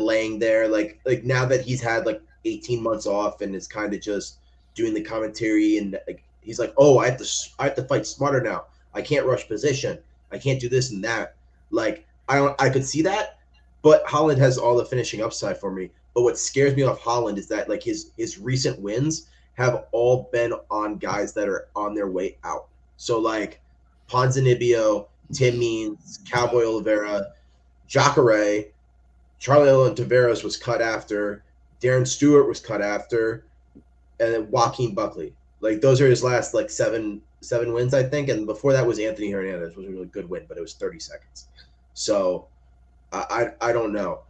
laying there, like now that he's had like 18 months off and is kind of just doing the commentary, and like he's like, oh, I have to fight smarter now. I can't rush position. I can't do this and that. Like I could see that, but Holland has all the finishing upside for me. But what scares me off Holland is that like his recent wins have all been on guys that are on their way out. So like Ponzinibbio, Tim Means, Cowboy Oliveira, Jacare, Charlie Ellen Taveras was cut after, Darren Stewart was cut after, and then Joaquin Buckley. Like those are his last like seven wins, I think. And before that was Anthony Hernandez, was a really good win, but it was 30 seconds. So I don't know.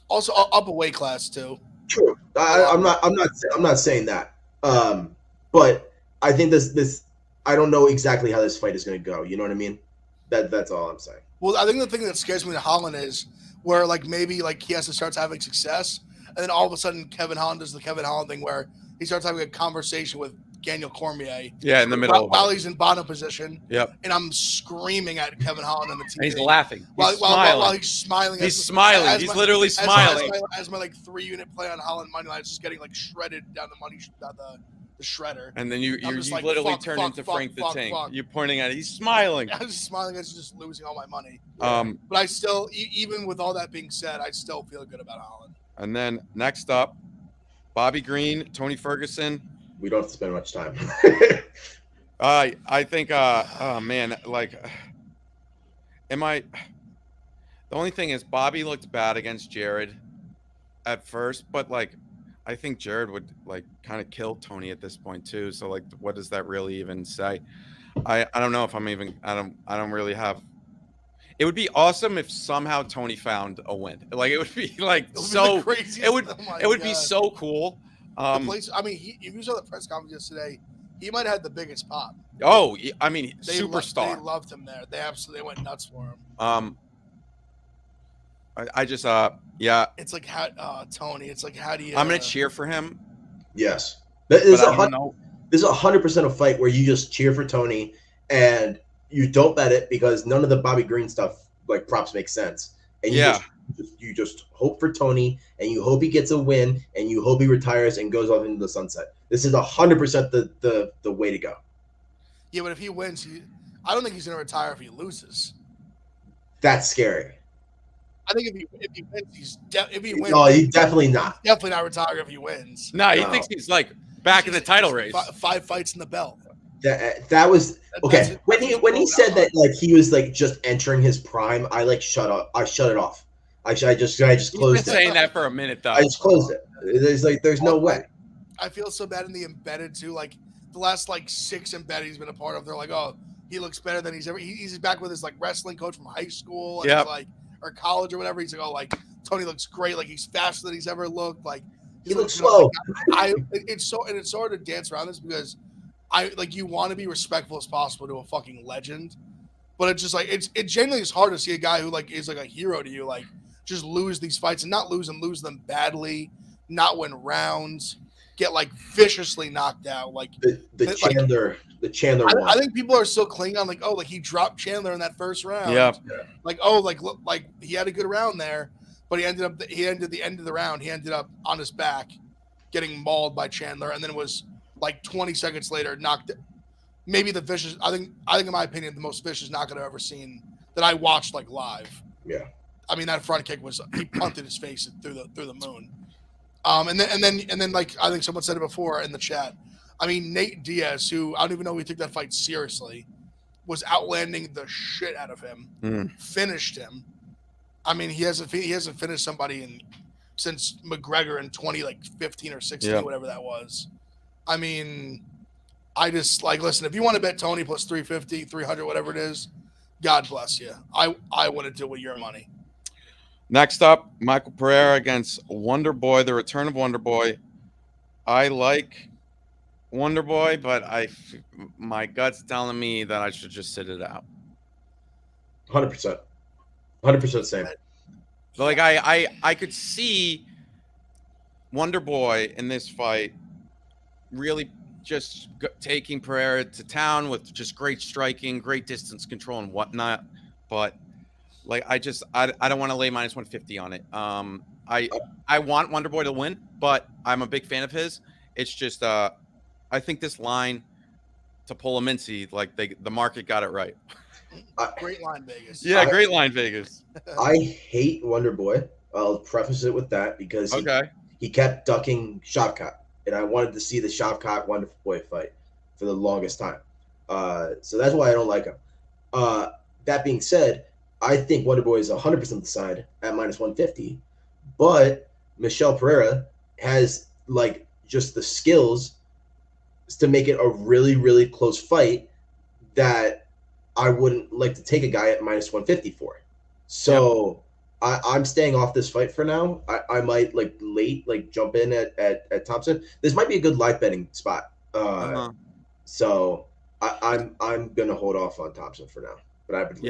Also up a weight class too. True. I'm not saying that. But I think this I don't know exactly how this fight is going to go. You know what I mean? That's all I'm saying. Well, I think the thing that scares me to Holland is where like maybe like Chiesa starts having success, and then all of a sudden Kevin Holland does the Kevin Holland thing where he starts having a conversation with Daniel Cormier. Yeah, in the middle while he's in bottom position. Yep. And I'm screaming at Kevin Holland on the TV. And he's laughing. While he's smiling. He's smiling. He's literally smiling. As my like 3-unit play on Holland money line, it's just getting like shredded down the shredder. And then you like, literally turn into Frank the Tank. You're pointing at it. He's smiling. I was just smiling. I was just losing all my money. But I still, even with all that being said, I still feel good about Holland. And then next up, Bobby Green, Tony Ferguson. We don't have to spend much time. I think, oh man, like, the only thing is Bobby looked bad against Jared at first, but like, I think Jared would like kind of kill Tony at this point too. So like, what does that really even say? I don't know if I don't really have. It would be awesome if somehow Tony found a win. Like it would be like it would be so cool. I mean, if you saw the press conference yesterday, he might have had the biggest pop. Oh, I mean, superstar. They loved him there. They absolutely went nuts for him. I just yeah. It's like how Tony. It's like how do you? I'm gonna cheer for him. Yes, this is 100% a fight where you just cheer for Tony and you don't bet it because none of the Bobby Green stuff like props make sense. And you just hope for Tony and you hope he gets a win and you hope he retires and goes off into the sunset. This is 100% the way to go. Yeah, but if he wins, I don't think he's gonna retire if he loses. That's scary. I think if he wins, if he wins. No, he's definitely not. Definitely not retire if he wins. No, he thinks he's like back in the title race. 5 fights in the belt. That was okay. When he said that like he was like just entering his prime, I like shut up. I shut it off. I just closed it. Saying that for a minute though. I just closed it. There's no way. I feel so bad in the embedded too. Like the last like 6 embedded he's been a part of, they're like, oh, he looks better than he's ever. He's back with his like wrestling coach from high school, and Yep. he's like, or college or whatever. He's like, oh, like Tony looks great. Like he's faster than he's ever looked. Like He looks you know, slow. it's so hard to dance around this because you want to be respectful as possible to a fucking legend, but it's just like it genuinely is hard to see a guy who like is like a hero to you like just lose these fights and not lose them badly, not win rounds, get like viciously knocked out. Like the Chandler one. I think people are still clinging on like, oh, like he dropped Chandler in that first round. Yeah. Like, oh, like look, like he had a good round there, but he ended the end of the round. He ended up on his back, getting mauled by Chandler, and then it was like 20 seconds later knocked. Maybe the vicious. I think in my opinion, the most vicious knockout I've ever seen that I watched like live. Yeah. I mean, that front kick was he punted his face through the moon. And then like I think someone said it before in the chat. I mean, Nate Diaz, who I don't even know if he took that fight seriously, was outlanding the shit out of him. Finished him. I mean, he hasn't finished somebody since McGregor in 2015 or 16, whatever that was. I mean, I just like listen. If you want to bet Tony plus 350, 300, whatever it is, God bless you. I wouldn't do it with your money. Next up, Michael Pereira against Wonder Boy, the return of Wonder Boy. I like Wonder Boy, but my gut's telling me that I should just sit it out. 100%. 100% same. Like I could see Wonder Boy in this fight really just taking Pereira to town with just great striking, great distance control and whatnot. But like I don't want to lay minus 150 on it. I want Wonder Boy to win, but I'm a big fan of his. It's just I think this line to pull a Mincy, like the market got it right. Great line, Vegas. Yeah, great line, Vegas. I hate Wonder Boy. I'll preface it with that because he kept ducking Shavkat, and I wanted to see the Shavkat Wonder Boy fight for the longest time. So that's why I don't like him. That being said, I think Wonder Boy is 100% the side at minus 150, but Michel Pereira has like just the skills to make it a really, really close fight that I wouldn't like to take a guy at minus 150 for. So I'm staying off this fight for now. I might like jump in at Thompson. This might be a good live betting spot. So I'm gonna hold off on Thompson for now. But I would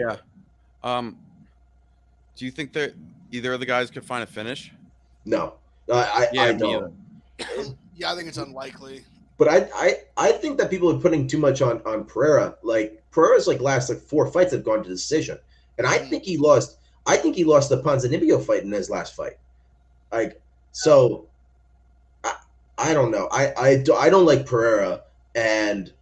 do you think that either of the guys could find a finish? No. I don't. Yeah, I think it's unlikely. But I think that people are putting too much on Pereira. Like Pereira's last 4 fights have gone to decision, and I think he lost. I think he lost the Ponzinibbio fight in his last fight. So I don't know. I don't like Pereira, and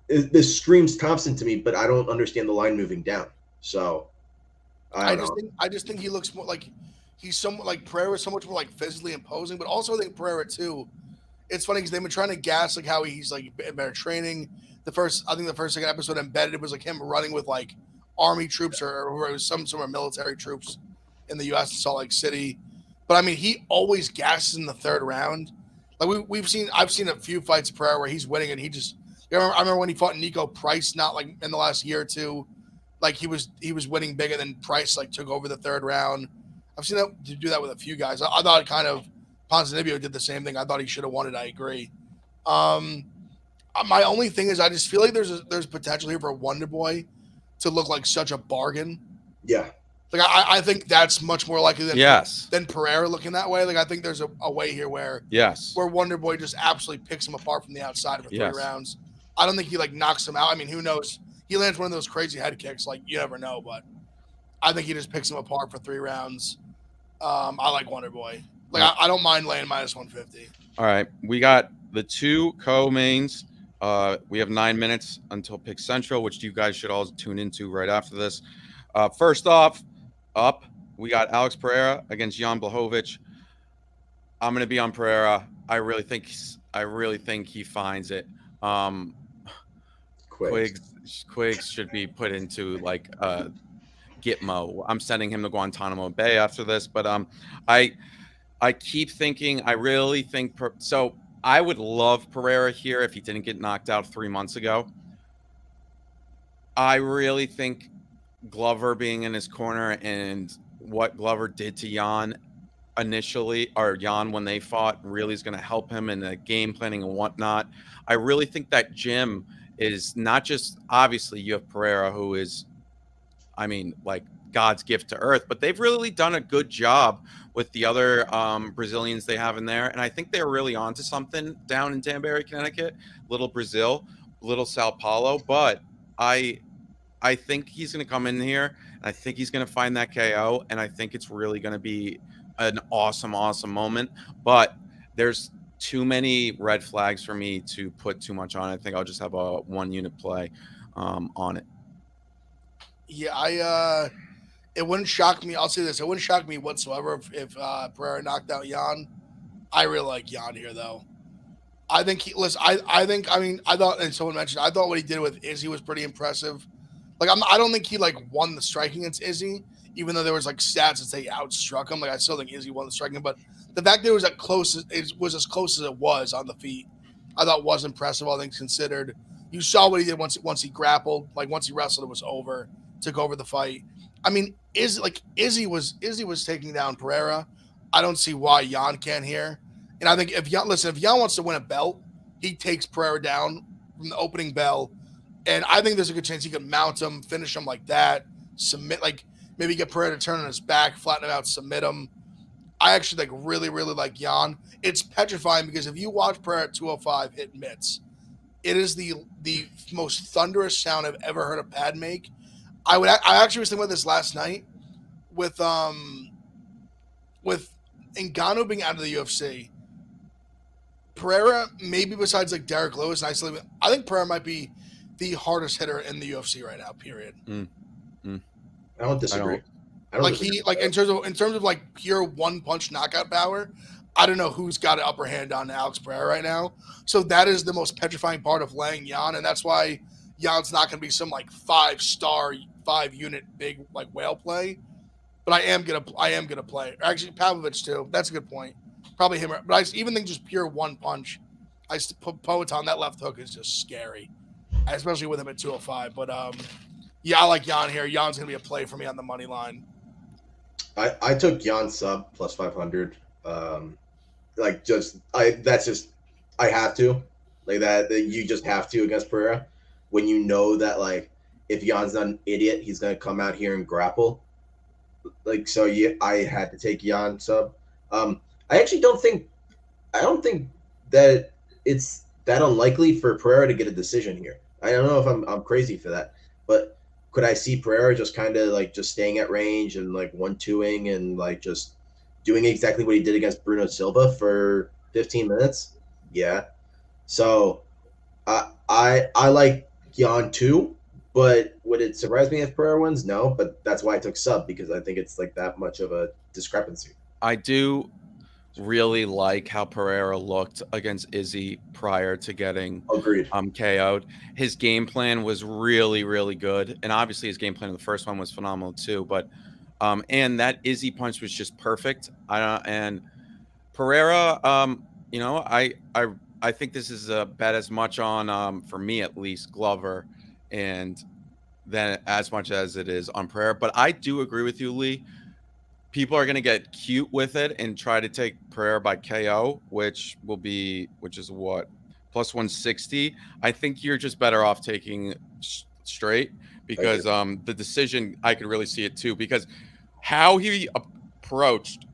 this screams Thompson to me, but I don't understand the line moving down. So I just think he looks more like. He's somewhat like Pereira is so much more like physically imposing, but also I think Pereira too. It's funny because they've been trying to gas like how he's like better training. The first second episode embedded it was like him running with like army troops or it was some sort of military troops in the U.S. in Salt Lake City. But I mean, he always gasses in the third round. Like I've seen a few fights of Pereira where he's winning and he just. I remember when he fought Nico Price, not like in the last year or two, like he was winning big and then Price like took over the third round. I've seen that to do that with a few guys. I thought kind of Ponzinibbio did the same thing. I thought he should have won it. I agree. My only thing is I just feel like there's potential here for Wonder Boy to look like such a bargain. Yeah. Like I think that's much more likely than Pereira looking that way. Like I think there's a way here where Wonder Boy just absolutely picks him apart from the outside for 3 rounds. I don't think he like knocks him out. I mean, who knows? He lands one of those crazy head kicks. Like you never know, but I think he just picks him apart for 3 rounds. I like Wonder Boy. Like I don't mind laying minus 150. All right, we got the 2 co-mains. We have 9 minutes until Pick Central, which you guys should all tune into right after this. First off, we got Alex Pereira against Jan Blachowicz. I'm going to be on Pereira. I really think he finds it. Quiggs should be put into like Gitmo. I'm sending him to Guantanamo Bay after this, but I keep thinking. I really think so. I would love Pereira here if he didn't get knocked out 3 months ago. I really think Glover being in his corner and what Glover did to Jan initially, or Jan when they fought, really is going to help him in the game planning and whatnot. I really think that gym is not just, obviously you have Pereira, who is, I mean, like God's gift to earth, but they've really done a good job with the other Brazilians they have in there. And I think they're really onto something down in Danbury, Connecticut, little Brazil, little Sao Paulo. But I I think he's going to come in here. And I think he's going to find that KO, and I think it's really going to be an awesome, awesome moment. But there's too many red flags for me to put too much on. I think I'll just have a 1 unit play on it. Yeah, it wouldn't shock me. I'll say this: it wouldn't shock me whatsoever if Pereira knocked out Jan. I really like Jan here, though. I think he listen. I mean, I thought, and someone mentioned, I thought what he did with Izzy was pretty impressive. Like, I don't think he like won the striking against Izzy, even though there was like stats that say he outstruck him. Like, I still think Izzy won the striking, but the fact that it was as close as it was on the feet, I thought was impressive. All things considered, you saw what he did once he grappled, like once he wrestled, it was over. Took over the fight. I mean, Izzy was taking down Pereira. I don't see why Jan can't here. And I think if Jan wants to win a belt, he takes Pereira down from the opening bell. And I think there's a good chance he could mount him, finish him like that, submit, like maybe get Pereira to turn on his back, flatten him out, submit him. I actually really, really like Jan. It's petrifying because if you watch Pereira at 205 hit mitts, it is the most thunderous sound I've ever heard a pad make. I actually was thinking about this last night with Ngannou being out of the UFC. Pereira, maybe besides like Derek Lewis, I think Pereira might be the hardest hitter in the UFC right now. Period. I don't disagree. I don't disagree. In terms of like pure one punch knockout power, I don't know who's got an upper hand on Alex Pereira right now. So that is the most petrifying part of laying Jan, and that's why Jan's not going to be some like 5-star, 5-unit big like whale play. But I am gonna play. Actually, Pavlovich too. That's a good point. Probably him. But I even think just pure one punch. I put Poetan, that left hook is just scary, especially with him at 205. But yeah, I like Jan here. Jan's gonna be a play for me on the money line. I took Jan sub plus 500. I have to like that you just have to against Pereira when you know that like if Jan's not an idiot, he's gonna come out here and grapple. Like so, yeah, I had to take Jan sub. I actually don't think that it's that unlikely for Pereira to get a decision here. I don't know if I'm crazy for that, but could I see Pereira just kind of like just staying at range and like 1-2ing and like just doing exactly what he did against Bruno Silva for 15 minutes? Yeah. So I like Jan too, but would it surprise me if Pereira wins? No, but that's why I took sub because I think it's like that much of a discrepancy. I do really like how Pereira looked against Izzy prior to getting Agreed. KO'd. His game plan was really, really good, and obviously his game plan in the first one was phenomenal too. But and that Izzy punch was just perfect. And Pereira, I think this is a bet as much on for me at least Glover, and then as much as it is on Pereira. But I do agree with you, Lee. People are going to get cute with it and try to take Pereira by KO, which is what, plus 160. I think you're just better off taking straight because the decision, I could really see it too, because how he approached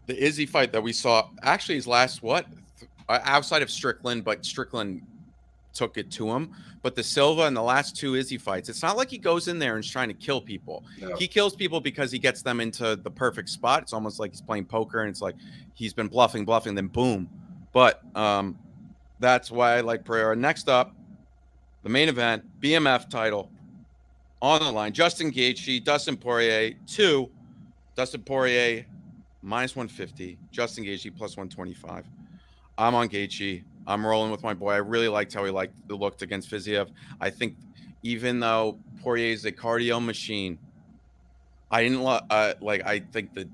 the Izzy fight that we saw, actually his last outside of Strickland, but Strickland took it to him. But the Silva and the last 2 Izzy fights, it's not like he goes in there and is trying to kill people. No. He kills people because he gets them into the perfect spot. It's almost like he's playing poker, and it's like he's been bluffing, then boom. But that's why I like Pereira. Next up, the main event, BMF title on the line. Justin Gaethje, Dustin Poirier, 2. Dustin Poirier, minus 150. Justin Gaethje, plus 125. I'm on Gaethje. I'm rolling with my boy. I really liked how he looked against Fiziev. I think even though Poirier is a cardio machine, I didn't I think that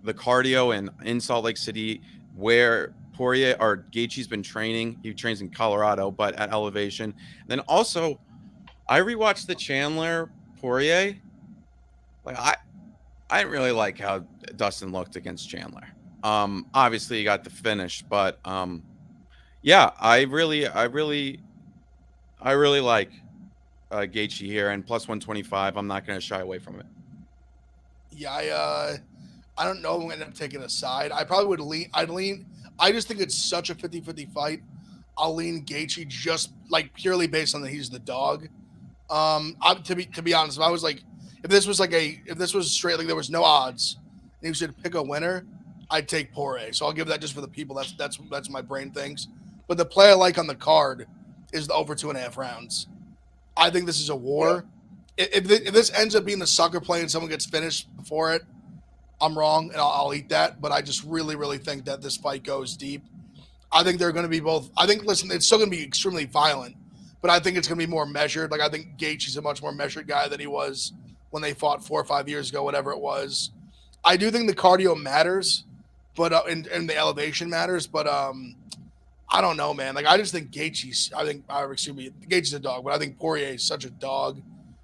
the cardio in Salt Lake City where Poirier or Gaethje's been training. He trains in Colorado, but at elevation. And then also, I rewatched the Chandler Poirier. Like I didn't really like how Dustin looked against Chandler. Obviously he got the finish, but yeah, I really like Gaethje here, and plus 125. I'm not going to shy away from it. Yeah, I don't know if I'm going to end up taking a side. I probably would lean. I just think it's such a 50-50 fight. I'll lean Gaethje just like purely based on that he's the dog. To be honest, if I was like, if this was straight, like there was no odds, and you should pick a winner, I'd take Poirier. So I'll give that just for the people. That's my brain thinks. But the play I like on the card is the over 2.5 rounds. I think this is a war. Yeah. If this ends up being the sucker play and someone gets finished before it, I'm wrong, and I'll eat that. But I just really, really think that this fight goes deep. I think they're going to be both. I think, listen, it's still going to be extremely violent, but I think it's going to be more measured. Like, I think Gaethje's a much more measured guy than he was when they fought 4 or 5 years ago, whatever it was. I do think the cardio matters, but and the elevation matters, but I don't know, man. Like, I just think Gaethje's a dog, but I think Poirier is such a dog.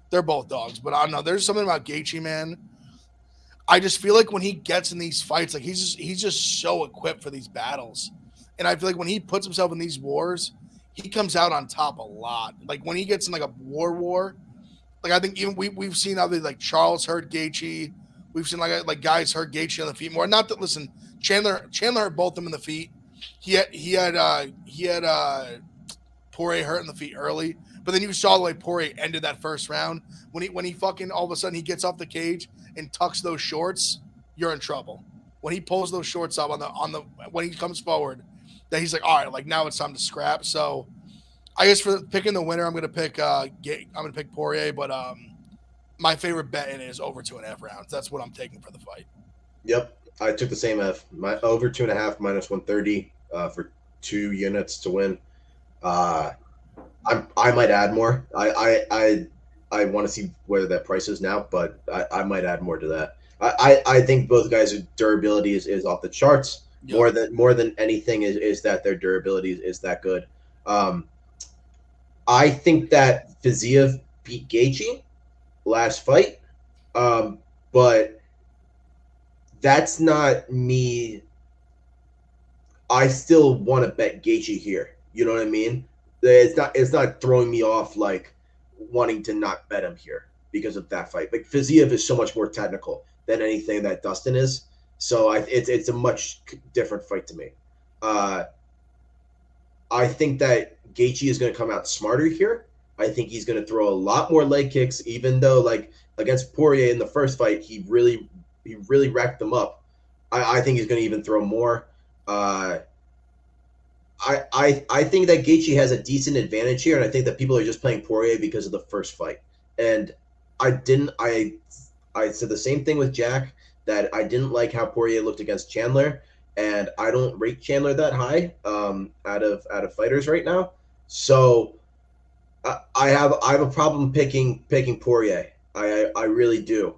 They're both dogs, but I don't know. There's something about Gaethje, man. I just feel like when he gets in these fights, like he's just so equipped for these battles. And I feel like when he puts himself in these wars, he comes out on top a lot. Like when he gets in like a war, like I think even we've seen other like Charles hurt Gaethje. We've seen like guys hurt Gaethje on the feet more. Not that, listen, Chandler hurt both of them in the feet. He had Poirier hurt in the feet early, but then you saw the way Poirier ended that first round when he fucking all of a sudden he gets off the cage and tucks those shorts. You're in trouble. When he pulls those shorts up on the when he comes forward, that he's like, all right, like now it's time to scrap. So I guess for picking the winner, I'm gonna pick Poirier, but my favorite bet in it is over 2.5 rounds. That's what I'm taking for the fight. Yep, I took the same F. My over 2.5 minus 130 for 2 units to win. I might add more. I want to see where that price is now, but I might add more to that. I think both guys' durability is off the charts. Yep. More than anything is that their durability is that good. I think that Fiziev beat Gaethje last fight, but that's not me. I still want to bet Gaethje here. You know what I mean? It's not throwing me off like wanting to not bet him here because of that fight. Like Fiziev is so much more technical than anything that Dustin is. So it's a much different fight to me. I think that Gaethje is going to come out smarter here. I think he's going to throw a lot more leg kicks, even though like against Poirier in the first fight, he really racked them up. I think he's going to even throw more. I think that Gaethje has a decent advantage here, and I think that people are just playing Poirier because of the first fight. And I said the same thing with Jack, that I didn't like how Poirier looked against Chandler, and I don't rate Chandler that high out of fighters right now. So I have a problem picking Poirier. I really do.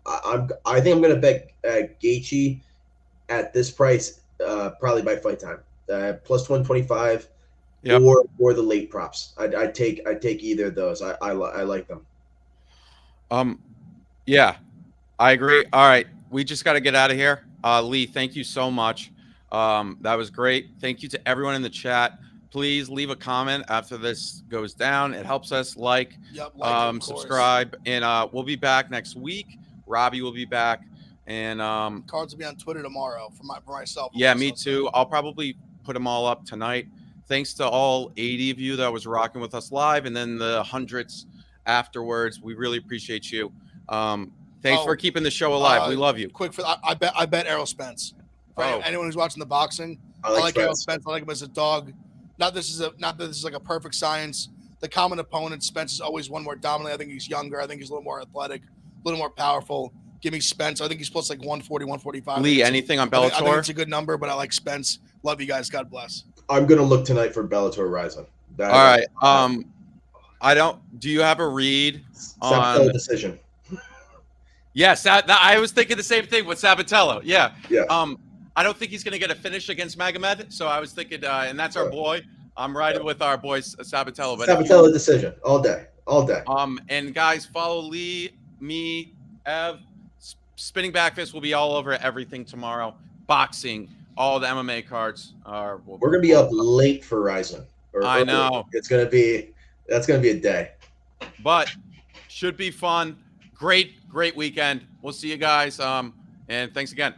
I think I'm gonna bet Gaethje at this price probably by fight time. Plus 125, yep. or the late props. I'd take either of those. I like them. Yeah, I agree. All right, we just got to get out of here. Lee, thank you so much. That was great. Thank you to everyone in the chat. Please leave a comment after this goes down. It helps us like subscribe, and we'll be back next week. Robbie will be back, and cards will be on Twitter tomorrow for myself. Yeah, me too. I'll probably put them all up tonight. Thanks to all 80 of you that was rocking with us live, and then the hundreds afterwards. We really appreciate you. Thanks for keeping the show alive. We love you. Quick, I bet Errol Spence. For anyone who's watching the boxing, I like Errol Spence. I like him as a dog. Not that this is like a perfect science. The common opponent, Spence, is always one more dominant. I think he's younger. I think he's a little more athletic, a little more powerful. Give me Spence. I think he's plus like 140, 145. Lee, anything on Bellator? I think it's a good number, but I like Spence. Love you guys. God bless. I'm gonna look tonight for Bellator Rising. All right. I don't. Do you have a read on decision? Yes, I was thinking the same thing with Sabatello. Yeah. Yeah. I don't think he's going to get a finish against Magomed, so I was thinking, and that's our boy. I'm riding with our boy Sabatello. But Sabatello decision all day. And guys, follow Lee, me, Ev. Spinning Backfist will be all over everything tomorrow. Boxing, all the MMA cards are. We're gonna be up late for Ryzen. I know. That's gonna be a day. But should be fun. Great weekend. We'll see you guys. And thanks again.